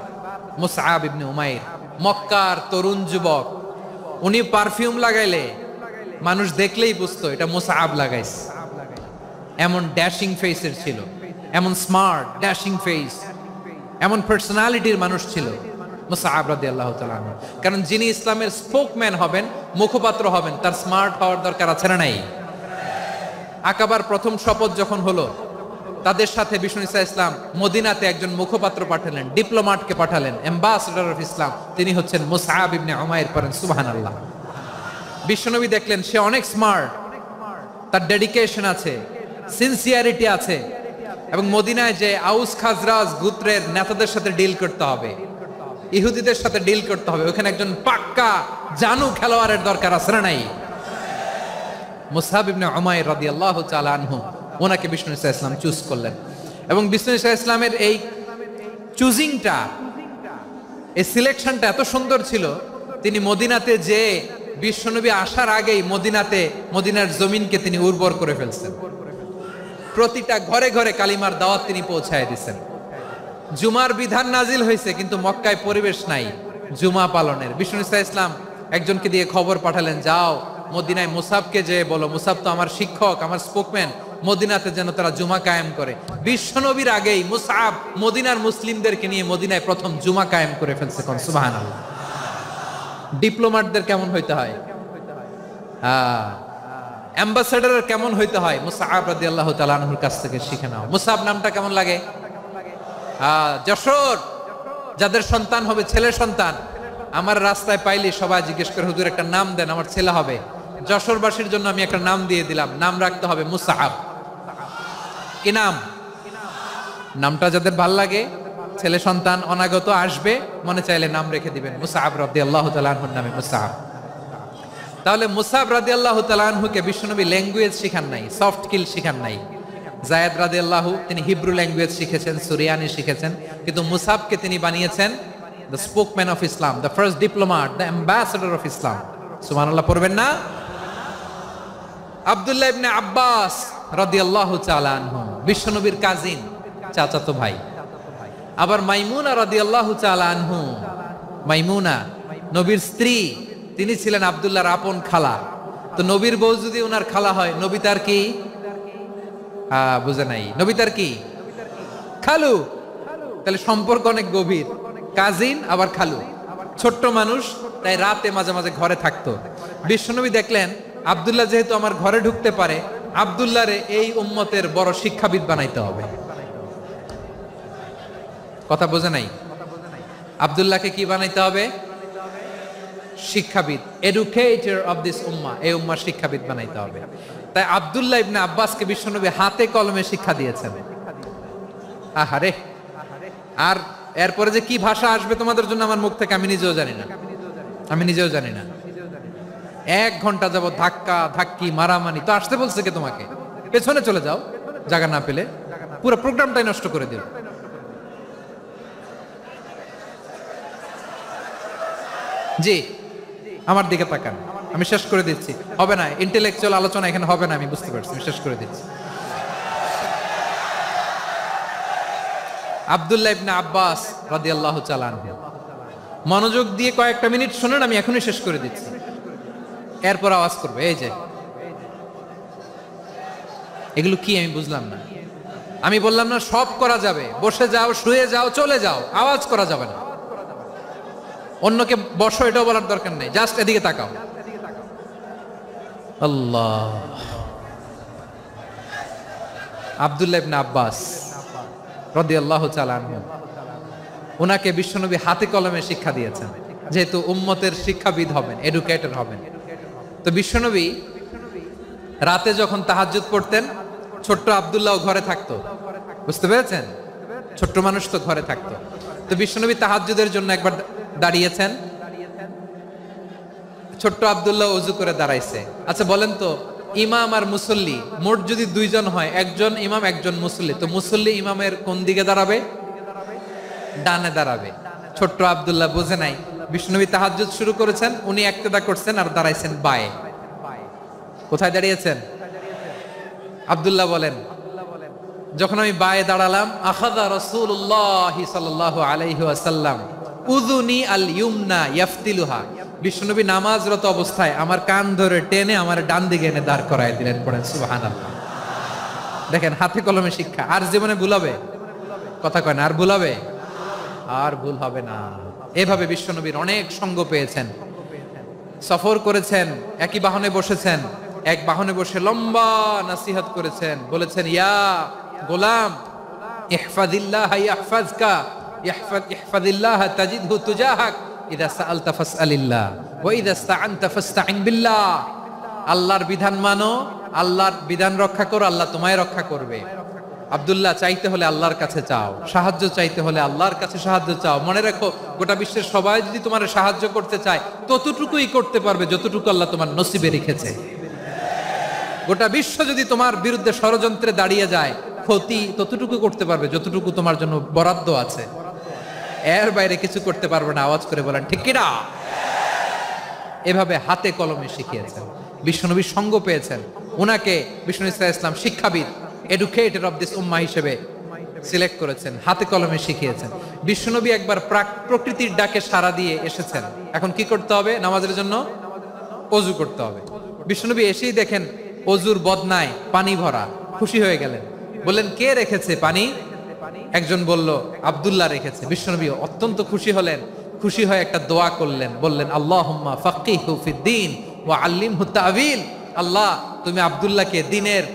মুসআব ইবনে উমাইর। মক্কার তরুণ যুবক, উনি পারফিউম লাগাইলে মানুষ দেখলেই বুঝতো এটা মুসআব লাগাইছে। এমন ড্যাশিং ফেসের ছিল, এমন স্মার্ট ড্যাশিং ফেস, এমন পার্সোনালিটির মানুষ ছিল মুসআব রাদিয়াল্লাহু তাআলা আনহু। কারণ যিনি ইসলামের স্পোকম্যান হবেন, মুখপাত্র হবেন, তার স্মার্ট হওয়ার দরকার আছে না নাই? আকাবার প্রথম শপথ যখন হলো, তাদের সাথে বিষ্ণু ঈসা ইসলাম মদিনাতে একজন মুখপাত্র পাঠালেন, ডিপ্লোমাটকে পাঠালেন, অ্যাম্বাসেডর অফ ইসলাম, তিনি হচ্ছেন মুসআব ইবনে উমাইর। পড়েন সুবহানাল্লাহ। বিশ্বনবী দেখলেন সে অনেক স্মার্ট, তার ডেডিকেশন আছে, সিনসিয়ারিটি আছে, এবং মদিনায় যে আউস খাজরাজ গোত্রের নেতাদের সাথে ডিল করতে হবে, ইহুদিদের সাথে ডিল করতে হবে, ওখানে একজন পাক্কা জানু খেলোয়াড়ের দরকার আছে না নাই? মুসআব ইবনে উমাইর রাদিয়াল্লাহু তাআলা আনহু, ওনাকে বিষ্ণু ঈসা ইসলাম চুজ করলেন। এবং বিষ্ণু ঈসা ইসলামের এই চুজিংটা, এই সিলেকশনটা এত সুন্দর ছিল, তিনি মদিনাতে যে বিশ্বনবী আসার আগেই মদিনার জমিনকে তিনি উর্বর করে ফেলছেন। প্রতিটা ঘরে ঘরে কালিমার দাওয়াত তিনি পৌঁছায় দিচ্ছেন। জুমার বিধান নাজিল হয়েছে, কিন্তু মক্কায় পরিবেশ নাই জুমা পালনের। বিষ্ণু ঈসা ইসলাম একজনকে দিয়ে খবর পাঠালেন, যাও মদিনায় মুসাবকে যে বলো, মুসাব তো আমার শিক্ষক, আমার স্পোকম্যান, মদিনাতে যেন তারা জুমা কায়েম করে। বিশ্বনবীর আগেই মুসআব মদিনার মুসলিমদেরকে নিয়ে মদিনায় প্রথম জুমা কায়েম করে ফেলছে। কোন সুবহানাল্লাহ। ডিপ্লোমাটদের কেমন হইতে হয়, অ্যাম্বাসেডরের কেমন হইতে হয়, মুসআব রাদিয়াল্লাহু তাআলা আনহুর কাছ থেকে শিখে নাও। মুসআব নামটা কেমন লাগে? যশোর যাদের সন্তান হবে ছেলে সন্তান, আমার রাস্তায় পাইলে সবাই জিজ্ঞেস করে হুজুর একটা নাম দেন, আমার ছেলে হবে। যশোরবাসীর জন্য আমি একটা নাম দিয়ে দিলাম, নাম রাখতে হবে মুসআব। কি নাম? নামটা যাদের ভাল লাগে, ছেলে সন্তান অনাগত আসবে, মনে চাইলে নাম রেখে দিবেন মুসআব রাদিয়াল্লাহু তাআলা আনহুর নামে মুসআব। তাহলে মুসআব রাদিয়াল্লাহু তাআলা আনহুকে বিশ্বনবী ল্যাঙ্গুয়েজ শিখান নাই, সফট স্কিল শিখান নাই। যায়েদ রাদিয়াল্লাহু তিনি হিব্রু ল্যাঙ্গুয়েজ শিখেছেন, সুরিয়ানি শিখেছেন, কিন্তু মুসআবকে তিনি বানিয়েছেন the spokesman of Islam, the first diplomat, the ambassador of Islam. সুবহানাল্লাহ পড়বেন না? আব্দুল্লাহ ইবনে আব্বাস রাদিয়াল্লাহু তাআলা আনহু বিশ্বনবীর কাজিন, চাচাতো ভাই। আবার মাইমুনা রাদিয়াল্লাহু তাআলা আনহু, মাইমুনা নবীর স্ত্রী, তিনি ছিলেন আব্দুল্লাহর আপন খালা। তো নবীর বউ যদি ওনার খালা হয়, নবী তার কি? বুঝে নাই, নবী তার কি? খালু। তাহলে সম্পর্ক অনেক গভীর, কাজিন আবার খালু। ছোট্ট মানুষ, তাই রাতে মাঝে মাঝে ঘরে থাকতো। বিশ্বনবী দেখলেন আব্দুল্লাহ যেহেতু আমার ঘরে ঢুকতে পারে, আব্দুল্লাহরে এই উম্মতের বড় শিক্ষাবিদ বানাইতে হবে। কথা বোঝে নাই? আব্দুল্লাহকে কি বানাইতে হবে? শিক্ষাবিদ, এডুকেটর অফ দিস উম্মাহ, এই উম্মার শিক্ষাবিদ বানাইতে হবে। তাই আব্দুল্লাহ ইবনে আব্বাসকে বিশ্বনবী হাতে কলমে শিক্ষা দিয়েছেন। আহারে, আর এরপরে যে কি ভাষা আসবে তোমাদের জন্য আমার মুখ থেকে আমি নিজেও জানি না, আমি নিজেও জানি না। 1 ঘন্টা যাবত ধাক্কা ধাক্কি মারামারি। তো আসতে বলছে কে তোমাকে? পেছনে চলে যাও, জায়গা না পেলে। পুরো প্রোগ্রামটাই নষ্ট করে দিল। জি, আমার দিকে তাকান, আমি শেষ করে দিচ্ছি। হবে না, ইন্টেলেকচুয়াল আলোচনা এখানে হবে না, আমি বুঝতে পারছি, আমি শেষ করে দিচ্ছি। আব্দুল্লাহ ইবনে আব্বাস রাদিয়াল্লাহু তাআলা আনহু, মনোযোগ দিয়ে কয়েকটা মিনিট শুনুন, আমি এখনই শেষ করে দিচ্ছি। এরপর আওয়াজ করবে, এই যে এগুলো কি আমি বুঝলাম না। আমি বললাম না সব করা যাবে, বসে যাও, শুয়ে যাও, চলে যাও, আওয়াজ করা যাবে না। অন্যকে বসো এটাও বলার দরকার নেই, জাস্ট এদিকে তাকাও। আল্লাহ। আব্দুল্লাহ ইবনে আব্বাস রাদিয়াল্লাহু তাআলা আনহু, ওনাকে বিশ্বনবী হাতে কলমে শিক্ষা দিয়েছেন, যেহেতু উম্মতের শিক্ষাবিদ হবেন, এডুকেটর হবেন। তো বিশ্বনবী রাতে যখন তাহাজ্জুদ পড়তেন, ছোট্ট আব্দুল্লাহ ঘরে থাকতো। বুঝতে পেরেছেন? ছোট্ট মানুষ তো ঘরে থাকতো। তো বিশ্বনবী তাহাজ্জুদের জন্য একবার দাঁড়িয়েছেন, ছোট্ট আব্দুল্লাহ ওযু করে দাঁড়াইছে। আচ্ছা বলেন তো, ইমাম আর মুসল্লি মোট যদি 2 জন হয়, একজন ইমাম একজন মুসল্লি, তো মুসল্লি ইমামের কোন দিকে দাঁড়াবে? ডানে দাঁড়াবে। ছোট্ট আব্দুল্লাহ বুঝে নাই, বিশ্বনবী তাহাজ্জুদ শুরু করেছেন, উনি ইক্তেদা করছেন আর দাঁড়াইছেন বায়ে। কোথায় দাঁড়িয়েছেন? আব্দুল্লাহ বলেন, যখন আমি বায়ে দাঁড়ালাম, আখাযা রাসূলুল্লাহ সাল্লাল্লাহু আলাইহি ওয়াসাল্লাম উযুনি আল ইউমনা ইয়াফতিলুহা, বিশ্বনবী নামাজরত অবস্থায় আমার কান ধরে টেনে আমার ডান দিকে এনে দাঁড় করায় দিলেন। পড়েন সুবহানাল্লাহ। দেখেন, হাতে কলমে শিক্ষা। আর জীবনে ভুলাবে? কথা কয় না, আর ভুলাবে? আর ভুল হবে না। এভাবে বিশ্বনবীর অনেক সঙ্গ পেয়েছেন, সফর করেছেন, একই বাহনে বসেছেন, এক বাহনে বসে লম্বা নাসিহত করেছেন, বলেছেন, ইয়া গোলাম ইহফাজিল্লাহ ইয়াহফাজকা, ইহফাজিল্লাহ তাজিদহু তুজাহাক, ইযা সাআলতা ফাসআলিল্লাহ ওয়া ইযা ইসতাআনতা ফাসতাইন বিল্লাহ। আল্লাহর বিধান মানো, আল্লাহর বিধান রক্ষা করো, আল্লাহ তোমায় রক্ষা করবে। আব্দুল্লাহ, চাইতে হলে আল্লাহর কাছে চাও, সাহায্য চাইতে হলে আল্লাহর কাছে সাহায্য চাও। মনে রাখো, গোটা বিশ্বের সবাই যদি তোমার সাহায্য করতে চায়, ততটুকুই করতে পারবে যতটুকু আল্লাহ তোমার নসিবে রেখেছে। গোটা বিশ্ব যদি তোমার বিরুদ্ধে ষড়যন্ত্রে দাঁড়িয়ে যায়, ক্ষতি ততটুকু করতে পারবে যতটুকু তোমার জন্য বরাদ্দ আছে, এর বাইরে কিছু করতে পারবে না। আওয়াজ করে বলেন ঠিক কিনা? এভাবে হাতে কলমে শিখিয়েছেন, বিশ্বনবীর সঙ্গ পেয়েছেন। ওনাকে বিষ্ণু ইসলাম শিক্ষাবিদ, এডুকেটর অফ দিস উম্মাহ হিসেবে সিলেক্ট করেছেন, হাতে কলমে শিখিয়েছেন। বিশ্বনবী একবার প্রকৃতির ডাকে সাড়া দিয়ে এসেছেন। এখন কি করতে হবে? নামাজের জন্য ওযু করতে হবে। বিশ্বনবী এসেই দেখেন ওযুর বদনায় পানি ভরা, খুশি হয়ে গেলেন, বললেন, কে রেখেছে পানি? একজন বলল, আব্দুল্লাহ রেখেছে। বিশ্বনবী অত্যন্ত খুশি হলেন, খুশি হয়ে একটা দোয়া করলেন, বললেন, আল্লাহুম্মা ফাক্কিহু ফিদ্দীন ওয়া আল্লিমহু তা'ওয়ীল। আল্লাহ, তুমি আব্দুল্লাহকে দ্বীনের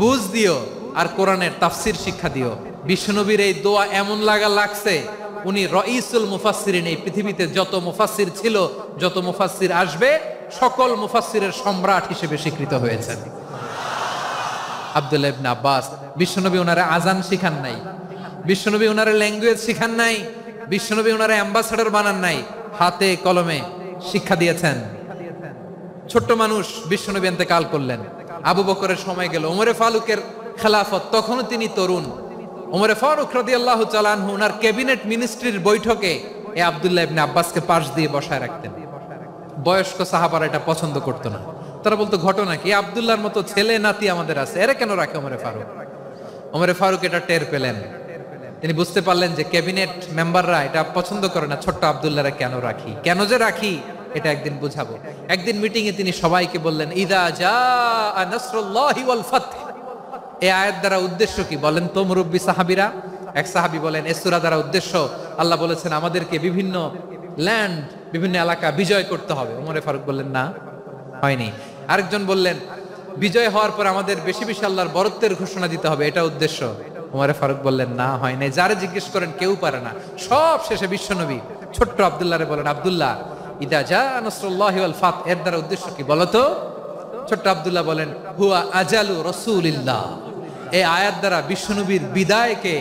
বুঝ দিও আর কোরআনের তাফসীর শিক্ষা দিও। বিশ্বনবীর এই দোয়া এমন লাগছে, উনি রাইসুল মুফাসসিরিন, এই পৃথিবীতে যত মুফাসসির ছিল, যত মুফাসসির আসবে, সকল মুফাসসিরের সম্রাট হিসেবে স্বীকৃত হয়েছেন। আব্দুল্লাহ ইবনে আব্বাস, বিশ্বনবী ওনারে আজান শিখান নাই, বিশ্বনবী ওনারে ল্যাঙ্গুয়েজ শিখান নাই, বিশ্বনবী ওনারে অ্যাম্বাসাডর বানান নাই, হাতে কলমে শিক্ষা দিয়েছেন। ছোট্ট মানুষ বিশ্বনবী ইন্তেকাল করলেন, আবু বকরের সময় গেল, ওমরে ফারুকের খেলাফত, তখনও তিনি তরুণ। ওমরে ফারুক রাদিয়াল্লাহু তাআলা আনহু ওনার ক্যাবিনেট মিনিস্ট্রির বৈঠকে এই আব্দুল্লাহ ইবনে আব্বাসকে পাশ দিয়ে বসায় রাখতেন। বয়স্ক সাহাবারা এটা পছন্দ করতো না, তারা বলতো ঘটনা কি, আব্দুল্লাহর মতো ছেলে নাতি আমাদের আছে, এরা কেন রাখে ওমরে ফারুক? ওমরে ফারুক এটা টের পেলেন, তিনি বুঝতে পারলেন যে ক্যাবিনেট মেম্বাররা এটা পছন্দ করে না, ছোট্ট আব্দুল্লাহরা কেন রাখি, কেন যে রাখি এটা একদিন বুঝাবো। একদিন মিটিং এ তিনি সবাইকে বললেন, ইদা জাআ নাসরুল্লাহি ওয়াল ফাতহ। এই আয়াত দ্বারা উদ্দেশ্য কি বলেন তো মুরব্বী সাহাবীরা? এক সাহাবী বলেন, এই সূরা দ্বারা উদ্দেশ্য, আল্লাহ বলেছেন আমাদেরকে বিভিন্ন ল্যান্ড, বিভিন্ন এলাকা বিজয় করতে হবে। ওমরে ফারুক বললেন না, হয়নি। আরেকজন বললেন, বিজয় হওয়ার পর আমাদের বেশি বেশি আল্লাহর বরত্বের ঘোষণা দিতে হবে, এটা উদ্দেশ্য। ওমরে ফারুক বললেন না, হয় নাই। যারে জিজ্ঞেস করেন কেউ পারে না। সব শেষে বিশ্বনবী ছোট্ট আব্দুল্লাহরে বলেন, আব্দুল্লাহ, ইদা জাআ নাসরুল্লাহি ওয়াল ফাতহ, এর দ্বারা উদ্দেশ্য কি বলতো? ছোট্ট আব্দুল্লাহ বলেন, হুয়া আজালু রাসূলিল্লাহ। এই আয়াত দ্বারা বিশ্বনবীর বিদায়কে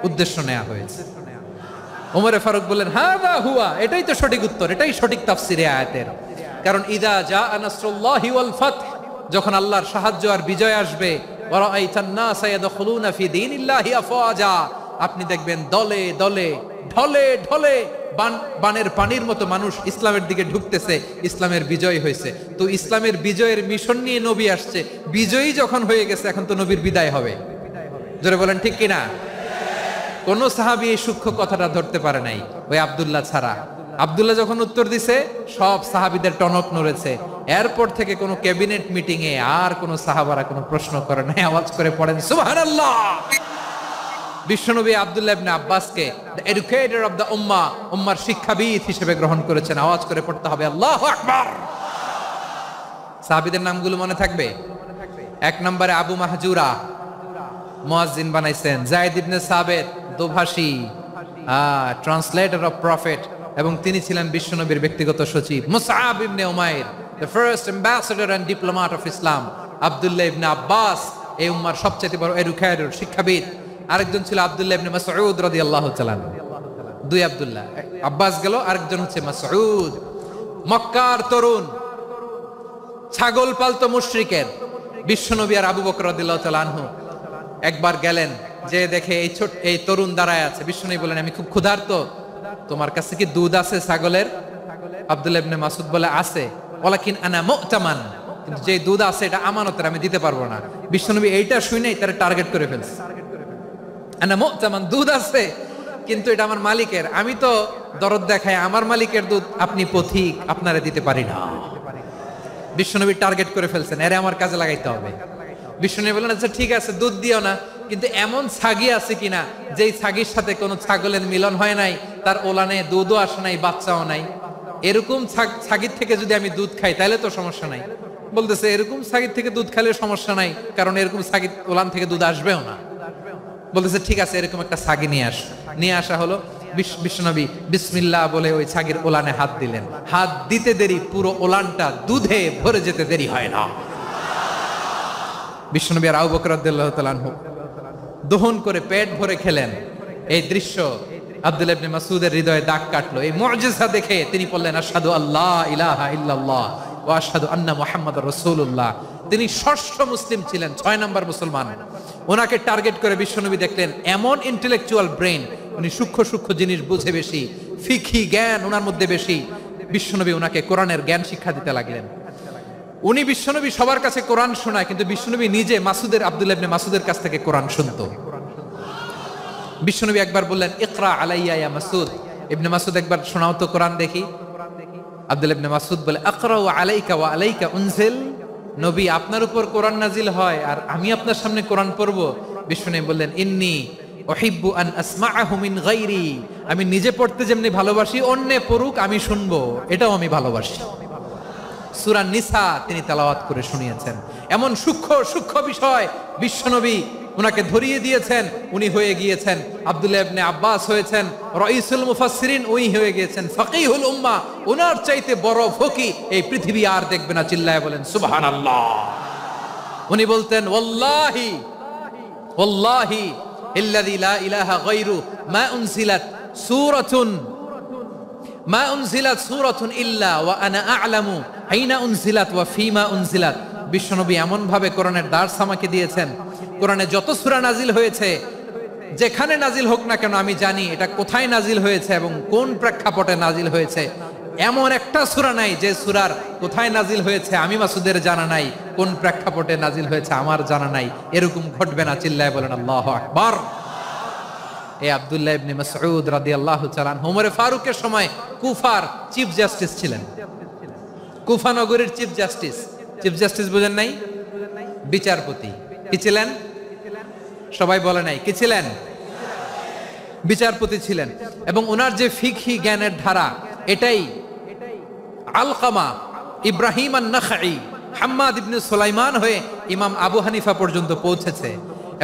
উদ্দেশ্য নেওয়া হয়েছে। ওমরে ফারুক বললেন, হাদা হুয়া, এটাই তো সঠিক উত্তর, এটাই সঠিক তাফসীর এই আয়াতের। কারণ ইদা জাআ নাসরুল্লাহি ওয়াল ফাতহ, যখন আল্লাহর সাহায্য আর বিজয় আসবে, ওয়া রাআইতান নাসা ইয়াদখুলুনা ফি দীনিল্লাহি আফওয়াজা, আপনি দেখবেন দলে দলে, ঢলে ঢলে, বানের পানির মতো মানুষ ইসলামের দিকে ঢুকতেছে, ইসলামের বিজয় হয়েছে। তো ইসলামের বিজয়ের মিশন নিয়ে নবী আসছে, বিজয়ী যখন হয়ে গেছে, এখন তো নবীর বিদায় হবে। জোরে বলেন ঠিক কিনা? কোন সাহাবী এই সূক্ষ্ম কথাটা ধরতে পারে নাই, ওই আব্দুল্লাহ ছাড়া। আব্দুল্লাহ যখন উত্তর দিছে, সব সাহাবীদের টনক নড়েছে। এরপর থেকে কোন ক্যাবিনেট মিটিং এ আর কোন সাহাবারা কোনো প্রশ্ন করে নাই, আওয়াজ করে পড়েন সুবহানাল্লাহ। বিশ্বনবী আব্দুল্লাহ ইবনে আব্বাসকে দ্য এডুকেটর অফ দ্য উম্মাহ, উম্মার শিক্ষাবিদ হিসেবে গ্রহণ করেছেন। আওয়াজ করে পড়তে হবে আল্লাহু আকবার। সাহাবীদের নামগুলো মনে থাকবে? এক নম্বরে আবু মাহজুরা, মুয়াজ্জিন বানাইছেন। যায়েদ ইবনে সাবিত, দোভাষী, ট্রান্সলেটর অফ প্রফেট, এবং তিনি ছিলেন বিশ্বনবীর ব্যক্তিগত সচিব। মুসআব ইবনে উমাইর, the first ambassador and diplomat of Islam. আব্দুল্লাহ ইবনে আব্বাস, এই উম্মার সবচেয়ে বড় এডুকেটর, শিক্ষাবিদ। আরেকজন ছিল আব্দুল্লাহ ইবনে মাসউদ রাদিয়াল্লাহু তাআলা। দুই আব্দুল্লাহ, আব্বাস গেল, আরেকজন হচ্ছে মাসউদ। মক্কার তরুণ, ছাগল পালতো মুশরিকের। বিশ্বনবী আর আবু বকর রাদিয়াল্লাহু তাআলা আনহু একবার গেলেন, যে দেখে এই তরুণ দাঁড়ায় আছে। বিশ্বনবী বলেন, আমি খুব ক্ষুধার্ত, তোমার কাছে কি দুধ আছে ছাগলের? আব্দুল্লাহ ইবনে মাসউদ বলে, আছে। ওয়ালাকিন আনা মুতামান, কিন্তু যে দুধ আছে এটা আমানতের, আমি দিতে পারবো না। বিশ্বনবী এইটা শুনেই তার টার্গেট করে ফেলছে। আনা মুতামান, দুধ আছে কিন্তু এটা আমার মালিকের, আমি তো দরদ দেখাই, আমার মালিকের দুধ আপনি পথিক, আপনারে দিতে পারি না। বিশ্বনবী টার্গেট করে ফেলছেন, এরে আমার কাজে লাগাইতে হবে। বিশ্বনবী বলেন, আচ্ছা ঠিক আছে, দুধ দিও না, কিন্তু এমন ছাগি আছে কিনা যেই ছাগির সাথে কোনো ছাগলের মিলন হয় নাই, তার ওলানে দুধও আসে নাই, বাচ্চাও নাই, এরকম ছাগির থেকে যদি আমি দুধ খাই তাহলে তো সমস্যা নাই। বলতেছে, এরকম ছাগির থেকে দুধ খাইলে সমস্যা নাই, কারণ এরকম ছাগির ওলান থেকে দুধ আসবেও না। বলতেছে, ঠিক আছে, এরকম একটা ছাগি নিয়ে আসা হলো। বিশ্বনবী বিসমিল্লাহ বলে ওই ছাগির ওলানে হাত দিলেন। হাত দিতে দেরি, পুরো ওলানটা দুধে ভরে যেতে দেরি হয় না। বিশ্বনবী আর আবু বকর রাদিয়াল্লাহু তাআলা আনহু দহন করে পেট ভরে খেলেন। এই দৃশ্য আব্দুল্লাহ ইবনে মাসউদের হৃদয়ে দাগ কাটলো। এই মুজিজা দেখে তিনি বললেন, আশহাদু আল্লা ইলাহা ইল্লাল্লাহ ওয়া আশহাদু আন্না মুহাম্মাদুর রাসূলুল্লাহ। তিনি ষষ্ঠ মুসলিম ছিলেন, 6 নম্বর মুসলমান। ওনাকে টার্গেট করে বিশ্বনবী দেখলেন এমন ইন্টেলেকচুয়াল ব্রেন, উনি সূক্ষ্ম সূক্ষ্ম জিনিস বুঝে বেশি, ফিকহি জ্ঞান ওনার মধ্যে বেশি। বিশ্বনবী ওনাকে কোরআনের জ্ঞান শিক্ষা দিতে লাগলেন। উনি বিশ্বনবী সবার কাছে কোরআন শোনায়, কিন্তু বিশ্বনবী নিজে আব্দুল্লাহ ইবনে মাসউদের কাছ থেকে কোরআন শুনতো। বিশ্বনবী একবার বললেন, ইকরা আলাইয়া ইয়া মাসউদ। ইবনে মাসউদ, একবার শোনাও তো কোরআন দেখি। আব্দুল্লাহ ইবনে মাসউদ বলে, আকরাউ আলাইকা ওয়া আলাইকা উনজিল। নবী, আপনার উপর কোরআন নাজিল হয় আর আমি আপনার সামনে কোরআন পড়ব। বিশ্বনবী বললেন, ইন্নী উহিব্বু আন আসমাআহু মিন গায়রি। আমি নিজে পড়তে যেমনি ভালোবাসি, অন্যে পড়ুক আমি শুনবো, এটাও আমি ভালোবাসি। সূরা নিসা তিনি তেলাওয়াত করে শুনিয়েছেন। এমন সূক্ষ্ম সূক্ষ্ম বিষয় বিশ্বনবী উনাকে ধরিয়ে দিয়েছেন, উনি হয়ে গিয়েছেন আব্দুল্লাহ ইবনে আব্বাস হয়েছেন রাইসুল মুফাসসিরিন, উনি হয়ে গিয়েছেন ফাকিহুল উম্মাহ। উনার চাইতে বড় ফকি এই পৃথিবী আর দেখবে না, চিল্লায় বলেন সুবহানাল্লাহ। উনি বলতেন ওয়াল্লাহি ওয়াল্লাহি ইল্লাযী লা ইলাহা গায়রু মা উনজিলাত সূরাতুন ইল্লা ওয়া আনা আ'লামু আইনা উনজিলাত ওয়া ফীমা উনজিলাত। বিশ্বনবী এমন ভাবে কোরআনের দার্স আমাকে দিয়েছেন, কোরআনে যত সূরা নাজিল হয়েছে, যেখানে নাজিল হোক না কেন আমি জানি এটা কোথায় নাজিল হয়েছে এবং কোন প্রেক্ষাপটে নাজিল হয়েছে। এমন একটা সূরা নাই যে সূরার কোথায় নাজিল হয়েছে আমি মাসুদের জানা নাই, কোন প্রেক্ষাপটে নাজিল হয়েছে আমার জানা নাই। এরকম ঘটবে না, চিল্লায় বলেন আল্লাহু আকবার। এই আব্দুল্লাহ ইবনে মাসউদ রাদিয়াল্লাহু তাআলা আনহু ওমর ফারুকের সময় কুফার চিফ জাস্টিস ছিলেন। কুফা নগরীর চিফ জাস্টিস। চিফ জাস্টিস বুঝেন নাই? বিচারপতি। কি ছিলেন? সবাই বলে নাই কি ছিলেন? বিচারপতি ছিলেন। এবং ওনার যে ফিকহি জ্ঞানের ধারা, এটাই আলকামা, ইব্রাহিম আন-নাখাই, হাম্মাদ ইবনে সুলাইমান হয়ে ইমাম আবু হানিফা পর্যন্ত পৌঁছেছে।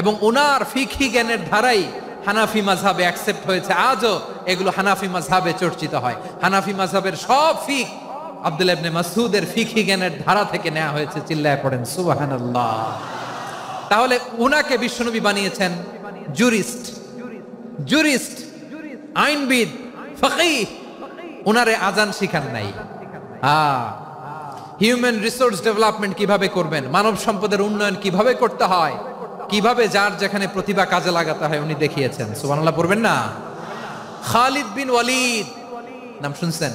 এবং ওনার ফিকহি জ্ঞানের ধারাই হানাফি মাযহাবে অ্যাকসেপ্ট হয়েছে। আজও এগুলো হানাফি মাযহাবে চর্চিত হয়। হানাফি মাযহাবের সব ফিক আব্দুল্লাহ ইবনে মাসউদের ফিকহি জ্ঞানের ধারা থেকে নেওয়া হয়েছে, চিল্লায় পড়েন সুবহানাল্লাহ। তাহলে উনাকে বিশ্বনবী বানিয়েছেন জুরিস্ট, আইনবিদ, ফাকিহ। উনারে আজান শিখান নাই। হিউম্যান রিসোর্স ডেভেলপমেন্ট কিভাবে করবেন, মানব সম্পদের উন্নয়ন কিভাবে করতে হয়, কিভাবে যার যেখানে প্রতিভা কাজে লাগাতে হয় উনি দেখিয়েছেন। সুবহানাল্লাহ পড়বেন না? খালিদ বিন ওয়ালিদ নাম শুনছেন?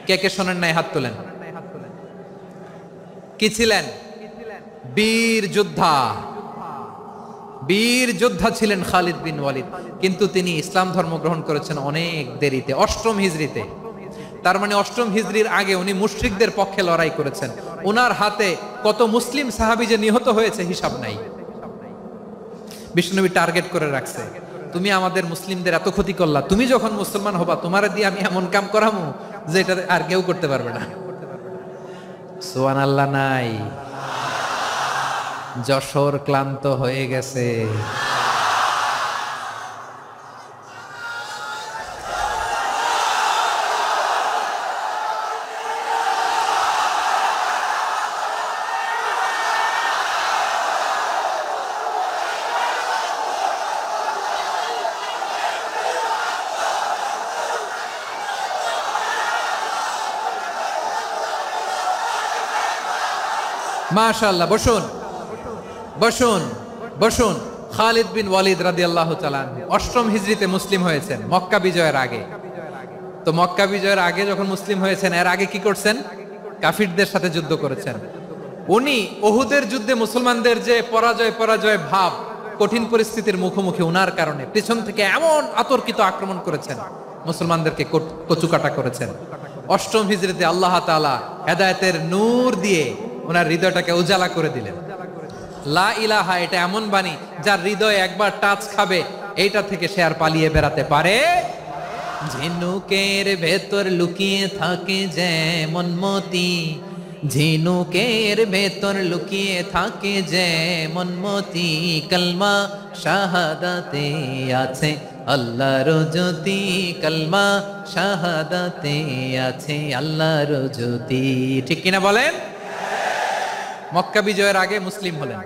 কে কে শোনেন নাই হাত তোলেন। কি ছিলেন? বীর যোদ্ধা ছিলেন খালিদ বিন ওয়ালিদ। কিন্তু তিনি ইসলাম ধর্ম গ্রহণ করেছেন অনেক দেরিতে, 8ম হিজরিতে। তার মানে 8ম হিজরির আগে উনি মুশরিকদের পক্ষে লড়াই করেছেন। ওনার হাতে কত মুসলিম সাহাবী যে নিহত হয়েছে হিসাব নাই। বিষ্ণুনবী টার্গেট করে রাখছে, তুমি আমাদের মুসলিমদের এত ক্ষতি করলা, তুমি যখন মুসলমান হবা তোমারে দিয়ে আমি এমন কাম করামু যে এটা আর কেউ করতে পারবে না। সুবহানাল্লাহ নাই? যশোর ক্লান্ত হয়ে গেছে। মাশাআল্লাহ, বসুন বসুন বসুন। খালিদ বিন ওয়ালিদ রাদিয়াল্লাহু তাআলা আনহু 8ম হিজরিতে মুসলিম হয়েছেন, মক্কা বিজয়ের আগে। তো মক্কা বিজয়ের আগে যখন মুসলিম হয়েছেন, এর আগে কি করছেন? কাফিরদের সাথে যুদ্ধ করেছেন। উনি উহুদের যুদ্ধে মুসলমানদের যে পরাজয় ভাব, কঠিন পরিস্থিতির মুখোমুখি উনার কারণে পিছন থেকে এমন আতর্কিত আক্রমণ করেছেন, মুসলমানদেরকে কচুকাটা করেছেন। 8ম হিজরিতে আল্লাহ তাআলা হেদায়েতের নূর দিয়ে ওনার হৃদয়টাকে উজালা করে দিলেন। লা ইলাহা এটা এমন বাণী যার হৃদয়ে একবার টাচ খাবে, এইটা থেকে সে আর পালিয়ে বেড়াতে পারে। ঝিনুকের ভেতর লুকিয়ে থাকে যেমন মতি, ঝিনুকের ভেতর লুকিয়ে থাকে যেমন মতি, কলমা শাহাদাতে আছে আল্লাহর জ্যোতি, কলমা শাহাদাতে আছে আল্লাহর জ্যোতি। ঠিক কিনা বলেন? মক্কা বিজয়ের আগে মুসলিম হলেন,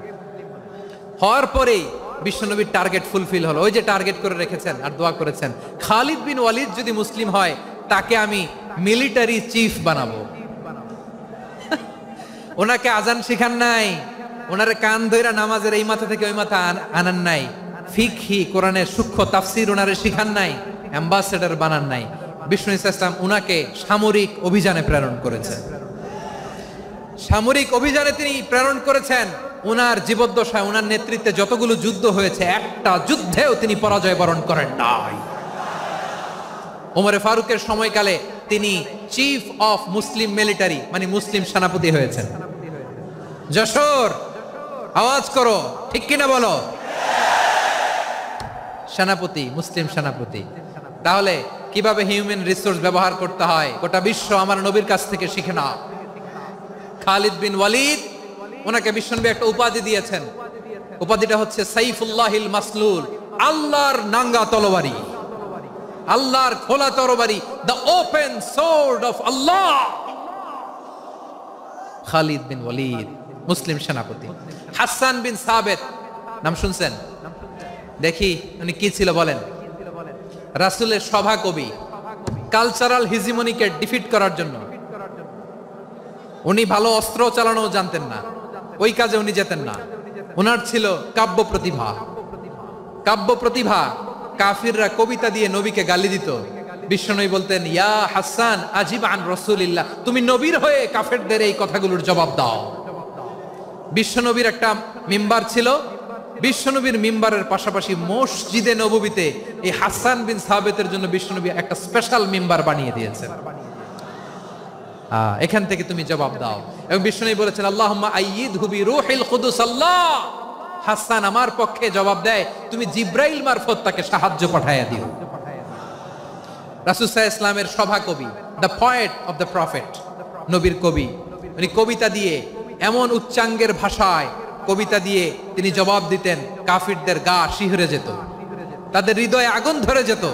হওয়ার পরেই বিশ্বনবীর টার্গেট ফুলফিল হলো। ওই যে টার্গেট করে রেখেছেন আর দোয়া করেছেন, খালিদ বিন ওয়ালিদ যদি মুসলিম হয় তাকে আমি মিলিটারি চিফ বানাবো। ওনাকে আজান শিখান নাই, ওনার কান ধইরা নামাজের এই মাথা থেকে ওই মাথা আনান নাই, ফিকহি কোরআনের সূক্ষ্ম তাফসীর ওনারে শিখান নাই, অ্যাম্বাসেডর বানান নাই। বিষ্ণু ইসলাম উনাকে সামরিক অভিযানে প্রেরণ করেছেন। সামরিক অভিযানে তিনি প্রেরণ করেছেন। উনার জীবদ্দশায় উনার নেতৃত্বে যতগুলো যুদ্ধ হয়েছে, একটা যুদ্ধেও তিনি পরাজয় বরণ করেন নাই। ওমর ফারুকের সময়কালে তিনি চিফ অফ মুসলিম মিলিটারি, মানে মুসলিম সেনাপতি হয়েছেন। যশোর আওয়াজ করো, ঠিক কিনা বলো? সেনাপতি, মুসলিম সেনাপতি। তাহলে কিভাবে হিউম্যান রিসোর্স ব্যবহার করতে হয় গোটা বিশ্ব আমার নবীর কাছ থেকে শিখে নাও। খালিদ বিন ওয়ালিদ, ওনাকে বিশ্বনবী একটা উপাধি দিয়েছেন, উপাধিটা হচ্ছে সাইফুল্লাহিল মাসলুল, আল্লাহর নাঙ্গা তরবারি, আল্লাহর খোলা তরবারি, দ্য ওপেন সোর্ড অফ আল্লাহ। খালিদ বিন ওয়ালিদ মুসলিম সেনাপতি। হাসান বিন সাবেত নাম শুনছেন? দেখি উনি কি ছিল বলেন। রাসূলের সভা কবি, কালচারাল হিজিমনিকে ডিফিট করার জন্য। উনি ভালো অস্ত্র চালানো জানতেন না, ওই কাজে উনি যেতেন না। ওনার ছিল কাব্য প্রতিভা। কাব্য প্রতিভা, কাফিররা কবিতা দিয়ে নবীকে গালি দিত। বিশ্বনবী বলতেন, ইয়া হাসান আজিব আন রাসূলিল্লাহ, তুমি নবীর হয়ে কাফেরদের এই কথাগুলোর জবাব দাও। বিশ্বনবীর একটা মিম্বার ছিল, বিশ্বনবীর মিম্বারের পাশাপাশি মসজিদে নববীতে এই হাসান বিন সাবেতের জন্য বিশ্বনবী একটা স্পেশাল মিম্বার বানিয়ে দিয়েছেন। এখান থেকে তুমি জবাব দাও। এবং বিশ্বনবী বলেছেন, আল্লাহুম্মা আইয়িদহু বিরূহিল কুদুস। আল্লাহ, হাসান আমার পক্ষে জবাব দেয়, তুমি জিব্রাইল মারফত তাকে সাহায্য পাঠাইয়া দিও। রাসূল সাল্লাল্লাহু আলাইহি ওয়াসাল্লামের সভা কবি, the poet of the prophet, নবীর কবি। উনি কবিতা দিয়ে, এমন উচ্চাঙ্গের ভাষায় কবিতা দিয়ে তিনি জবাব দিতেন, কাফিরদের গা শিহরে যেত, তাদের হৃদয়ে আগুন ধরে যেত।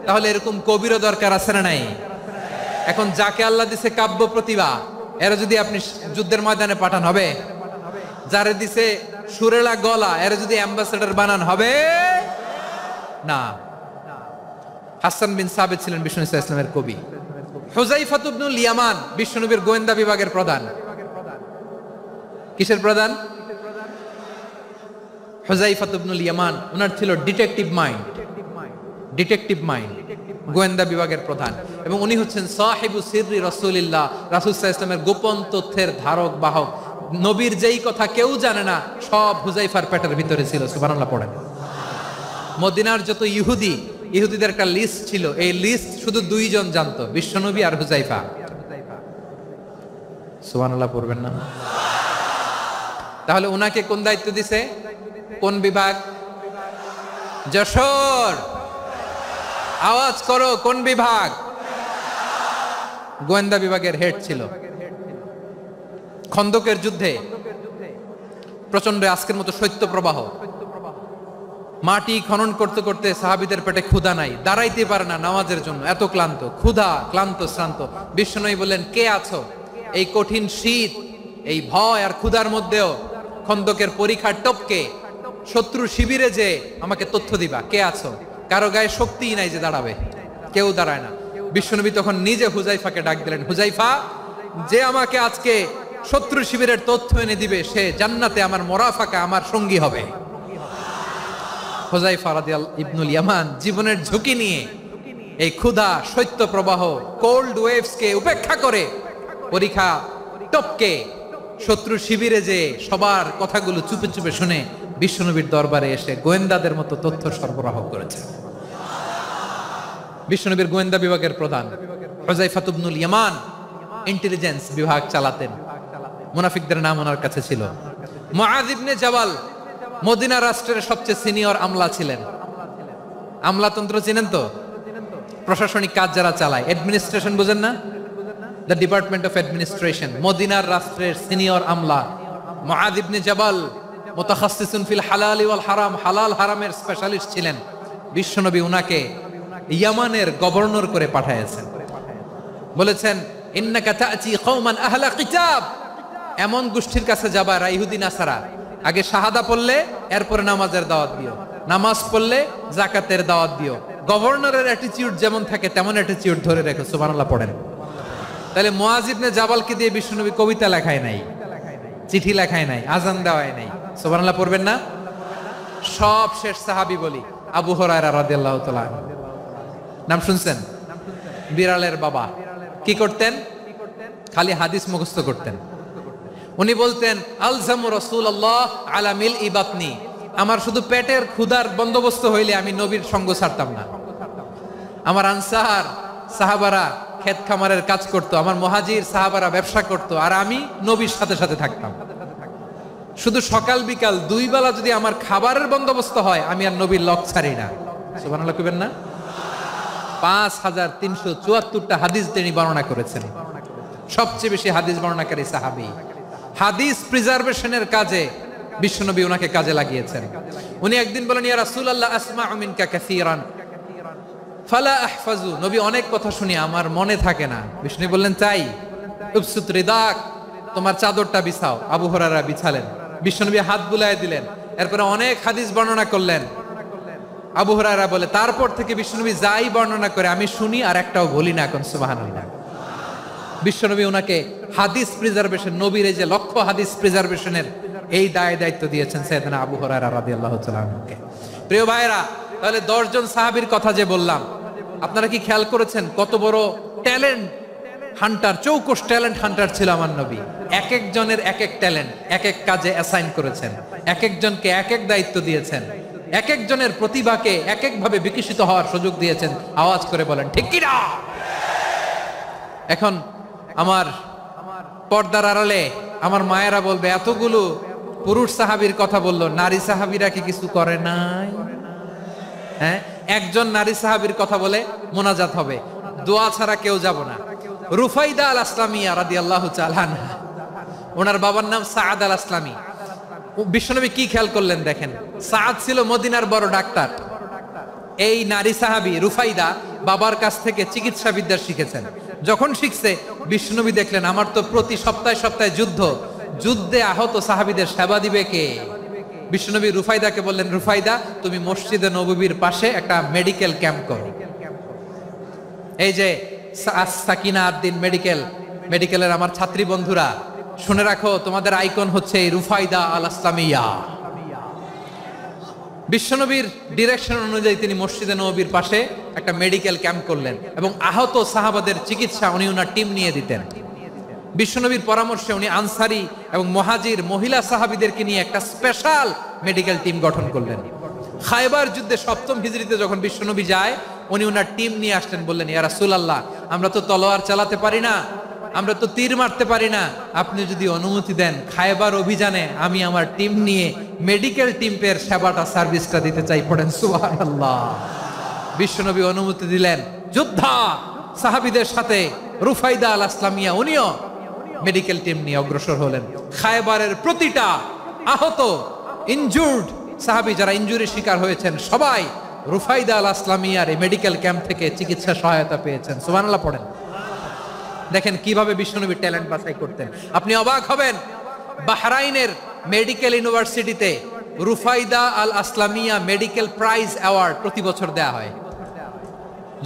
তাহলে এরকম কবিরও দরকার আছে না নাই? এখন যাকে আল্লাহ দিছে কাব্য প্রতিভা, এরা যদি আপনি যুদ্ধের ময়দানে পাঠান হবে? যারে দিছে সুরেলা গলা, এরা যদি অ্যাম্বাসেডর বানান হবে না। হাসান বিন সাবেত ছিলেন বিষ্ণু ইসলামের কবি। হুযায়ফা ইবনুল ইয়ামান বিশ্বনবীর গোয়েন্দা বিভাগের প্রধান। কিসের প্রধান? হুযায়ফা ইবনুল ইয়ামান, ওনার ছিল ডিটেকটিভ মাইন্ড। ডিটেকটিভ মাইন্ড, গোয়েন্দা বিভাগের প্রধান। এবং উনি হচ্ছেন সাহিবু সিররি রাসূলিল্লাহ, রাসূল সাল্লাল্লাহু আলাইহি ওয়াসাল্লামের গোপন তথ্যের ধারক বাহক। নবীর যেই কথা কেউ জানে না, সব হুযায়ফার পেটের ভিতরে ছিল। সুবহানাল্লাহ পড়েন। মদিনার যত ইহুদিদের একটা লিস্ট ছিল, এই লিস্ট শুধু দুইজন জানতো, বিশ্বনবী আর হুযায়ফা। সুবহানাল্লাহ পড়বেন না? তাহলে উনাকে কোন দায়িত্ব দিছে? কোন বিভাগ? যশোর, আওয়াজ করো, কোন বিভাগ? গোয়েন্দা বিভাগের হেড ছিল। খন্দকের যুদ্ধে প্রচন্ড আজকের মতো শৈত্য প্রবাহ, মাটি খনন করতে করতে সাহাবীদের পেটে ক্ষুধা নাই, দাঁড়াইতে পারে না নামাজের জন্য, এত ক্লান্ত, ক্ষুধা, ক্লান্ত, শ্রান্ত। বিশ্বনবী বললেন, কে আছো? এই কঠিন শীত, এই ভয় আর ক্ষুধার মধ্যেও খন্দকের পরীক্ষার টপকে শত্রু শিবিরে যে আমাকে তথ্য দিবা, কে আছো? কারো গায়ে শক্তিই নাই যে দাঁড়াবে, কেউ দাঁড়ায় না। বিশ্বনবী তখন নিজে হুযায়ফাকে ডাক দিলেন, হুযায়ফা, যে আমাকে আজকে শত্রু শিবিরের তথ্য এনে দিবে, সে জান্নাতে আমার মোরাফাকা, আমার সঙ্গী হবে। হুযায়ফা রাদিয়াল্লাহু ইবনুল ইয়ামান জীবনের ঝুঁকি নিয়ে এই ক্ষুধা, শৈত্য প্রবাহ, কোল্ড ওয়েভস কে উপেক্ষা করে পরীক্ষা টপকে শত্রু শিবিরে যে সবার কথাগুলো চুপে চুপে শুনে বিশ্বনবীর দরবারে এসে গোয়েন্দাদের মতো তথ্য সরবরাহ করেছে। বিশ্বনবীর গোয়েন্দা বিভাগের প্রধান হুযায়ফা ইবনুল ইয়ামান ইন্টেলিজেন্স বিভাগ চালাতেন। মুনাফিকদের নাম ওনার কাছে ছিল। মুআয ইবনে জাবাল মদিনা রাষ্ট্রের সবচেয়ে সিনিয়র আমলা ছিলেন। আমলাতন্ত্র চিনেন তো? প্রশাসনিক কাজ যারা চালায়, অ্যাডমিনিস্ট্রেশন বুঝেন না? The department of administration. মদিনার রাষ্ট্রের সিনিয়র আমলা মুআয ইবনে জাবাল মুতাখাসসিসুন ফিল হালালি ওয়াল হারাম, হালাল হারামের স্পেশালিস্ট ছিলেন। বিশ্বনবী উনাকে ইয়ামানের গভর্নর করে পাঠাইছেন। বলেছেন, ইন্নাকা তা'তি কওমান আহলা কিতাব, এমন গোষ্ঠীর কাছে যাবা যারা ইহুদি নাসারা। আগে শাহাদা পড়লে এরপরে নামাজের দাওয়াত দিও, নামাজ পড়লে যাকাতের দাওয়াত দিও। গভর্নরের অ্যাটিটিউড যেমন থাকে তেমন অ্যাটিটিউড ধরে রেখো। সুবহানাল্লাহ পড়েন। তাহলে মুআয ইবনে জাবালকে দিয়ে বিশ্বনবী কবিতা লেখায় নাই, চিঠি লেখায় নাই, আজান দেওয়ায় নাই। সুবহানাল্লাহ পড়বেন না? সব শেষ সাহাবী বলি আবু হুরায়রা রাদিয়াল্লাহু তাআলা, নাম শুনছেন? বিড়ালের বাবা। কি করতেন? খালি হাদিস মুখস্থ করতেন। উনি বলতেন, আলজামু রাসূলুল্লাহ আলা মিলই বাতনি, আমার শুধু পেটের ক্ষুধার বন্দোবস্ত হইলে আমি নবীর সঙ্গ ছাড়তাম না। আমার আনসার সাহাবারা ক্ষেত খামারের কাজ করতো, আমার মুহাজির সাহাবারা ব্যবসা করতো, আর আমি নবীর সাথে সাথে থাকতাম। শুধু সকাল বিকাল দুই বেলা যদি আমার খাবারের বন্দোবস্ত হয়, আমি আর নবীর লক ছাড়ি না। সুবহানাল্লাহ কইবেন না? 5374টা হাদিস তিনি বর্ণনা করেছেন। সবচেয়ে বেশি হাদিস বর্ণনাকারী সাহাবী। হাদিস প্রিজার্ভেশনের কাজে বিশ্বনবী ওনাকে কাজে লাগিয়েছেন। উনি একদিন বলেন, ইয়া রাসূলুল্লাহ আসমাউ মিনকা কাসীরান ফালা আহফাজু, নবী অনেক কথা শুনি আমার মনে থাকে না। বিষ্ণু বললেন, তাই? উবসুত রিদাক, তোমার চাদরটা বিছাও। আবু হুরায়রা বিছালেন, বিশ্বনবী হাত বুলায় দিলেন, এরপরে অনেক হাদিস বর্ণনা করলেন। আবু হুরায়রা বলে, তারপর থেকে বিশ্বনবী যাই বর্ণনা করে আমি শুনি আর একটাও বলি না। এখন সুবহানাল্লাহ। বিশ্বনবী ওনাকে হাদিস প্রিজার্ভেশন, নবীর এই যে লক্ষ্য হাদিস প্রিজার্ভেশনের এই দায়িত্ব দিয়েছেন সাইয়েদনা আবু হুরায়রা রাদিয়াল্লাহু তাআলা আনহুকে। প্রিয় ভাইরা, তাহলে 10 জন সাহাবীর কথা যে বললাম, আপনারা কি খেয়াল করেছেন কত বড় ট্যালেন্ট হান্টার, চৌকস ট্যালেন্ট হান্টার ছিল আমার নবী। এক একজনের এক এক ট্যালেন্ট, এক এক কাজে অ্যাসাইন করেছেন, এক একজনকে এক এক দায়িত্ব দিয়েছেন, এক একজনের প্রতিভাকে এক একভাবে বিকশিত হওয়ার সুযোগ দিয়েছেন। আওয়াজ করে বলেন ঠিক কি না? এখন আমার পর্দার আড়ালে আমার মায়েরা বলবে, এতগুলো পুরুষ সাহাবীর কথা বললো, নারী সাহাবীরা কি কিছু করে নাই? হ্যাঁ, একজন নারী সাহাবীর কথা বলে মোনাজাত হবে, দোয়া ছাড়া কেউ যাব না। রুফাইদা আল আসলামিয়া রাদিয়াল্লাহু তাআলা আনহা, ওনার বাবার নাম সাআদ আল আসলামি। বিশ্বনবী কি খেয়াল করলেন দেখেন, সাআদ ছিল মদিনার বড় ডাক্তার। এই নারী সাহাবী রুফাইদা বাবার কাছ থেকে চিকিৎসা বিদ্যা শিখেছেন। যখন শিখছে, বিশ্বনবী দেখলেন আমার তো প্রতি সপ্তাহে সপ্তাহে যুদ্ধে আহত সাহাবীদের সেবা দিবে কে? বিশ্বনবী রুফাইদাকে বললেন, রুফাইদা তুমি মসজিদে নববীর পাশে একটা মেডিকেল ক্যাম্প করো। এই যে সাকিনা আদ্দিন মেডিকেলের আমার ছাত্রী বন্ধুরা, শুনে রাখো, তোমাদের আইকন হচ্ছে রুফাইদা আল আসলামিয়া। বিশ্বনবীর ডিরেকশন অনুযায়ী তিনি মসজিদে নববীর পাশে একটা মেডিকেল ক্যাম্প করলেন এবং আহত সাহাবাদের চিকিৎসা উনি ওনার টিম নিয়ে দিতেন। বিশ্বনবীর পরামর্শে উনি আনসারি এবং মুহাজির মহিলা সাহাবীদেরকে নিয়ে একটা স্পেশাল মেডিকেল টিম গঠন করলেন। খায়বার যুদ্ধে 7ম হিজরিতে যখন বিশ্বনবী যায়, উনি ওনার টিম নিয়ে আসলেন, বললেন, ইয়া রাসূলুল্লাহ, আমরা তো তলোয়ার চালাতে পারি না, আমরা তো তীর মারতে পারি না, আপনি যদি অনুমতি দেন খায়বার অভিযানে আমি আমার টিম নিয়ে মেডিকেল টিমের সেবাটা সার্ভিসটা দিতে চাই। পড়েন সুবহানাল্লাহ। বিশ্বনবী অনুমতি দিলেন, যোদ্ধা সাহাবীদের সাথে রুফাইদা আল আসলামিয়া উনিও মেডিকেল টিম নিয়ে অগ্রসর হলেন। খায়বারের প্রতিটা আহত ইনজুর্ড সাহাবী যারা ইনজুরির শিকার হয়েছেন, সবাই রুফাইদা আল আসলামিয়ার এই মেডিকেল ক্যাম্প থেকে চিকিৎসা সহায়তা পেয়েছেন। সুবহানাল্লাহ পড়েন। দেখেন কিভাবে বিশ্বনবী ট্যালেন্ট বাছাই করতেন। আপনি অবাক হবেন, বাহরাইনের মেডিকেল ইউনিভার্সিটিতে রুফাইদা আল আসলামিয়া মেডিকেল প্রাইজ অ্যাওয়ার্ড প্রতি বছর দেয়া হয়।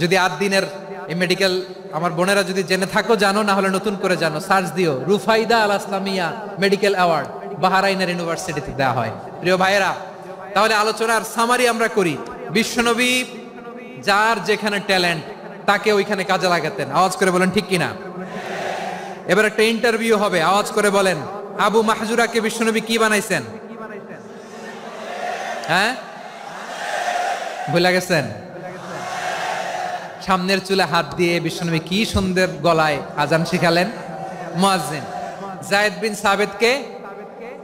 যদি 8 দিনের এই মেডিকেল, আমার বোনেরা যদি জেনে থাকো জানো, না হলে নতুন করে জানো, সার্চ দিও, রুফাইদা আল আসলামিয়া মেডিকেল অ্যাওয়ার্ড বাহরাইনের ইউনিভার্সিটিতে দেয়া হয়। প্রিয় ভাইয়েরা, তাহলে আলোচনার সামারি আমরা করি। বিশ্বনবী যার যেখানে ট্যালেন্ট তাকে ওইখানে কাজে লাগাতেন। আওয়াজ করে বলেন ঠিক কিনা? এবার একটা ইন্টারভিউ হবে, আওয়াজ করে বলেন, আবু মাহজুরাকে বিশ্বনবী কি বানাইছেন? হ্যাঁ, ভুলে গেছেন? সামনের চুলে হাত দিয়ে বিশ্বনবী কি সুন্দর গলায় আজান শিখালেন। মুয়াজ্জিন জায়েদ বিন সাবিতকে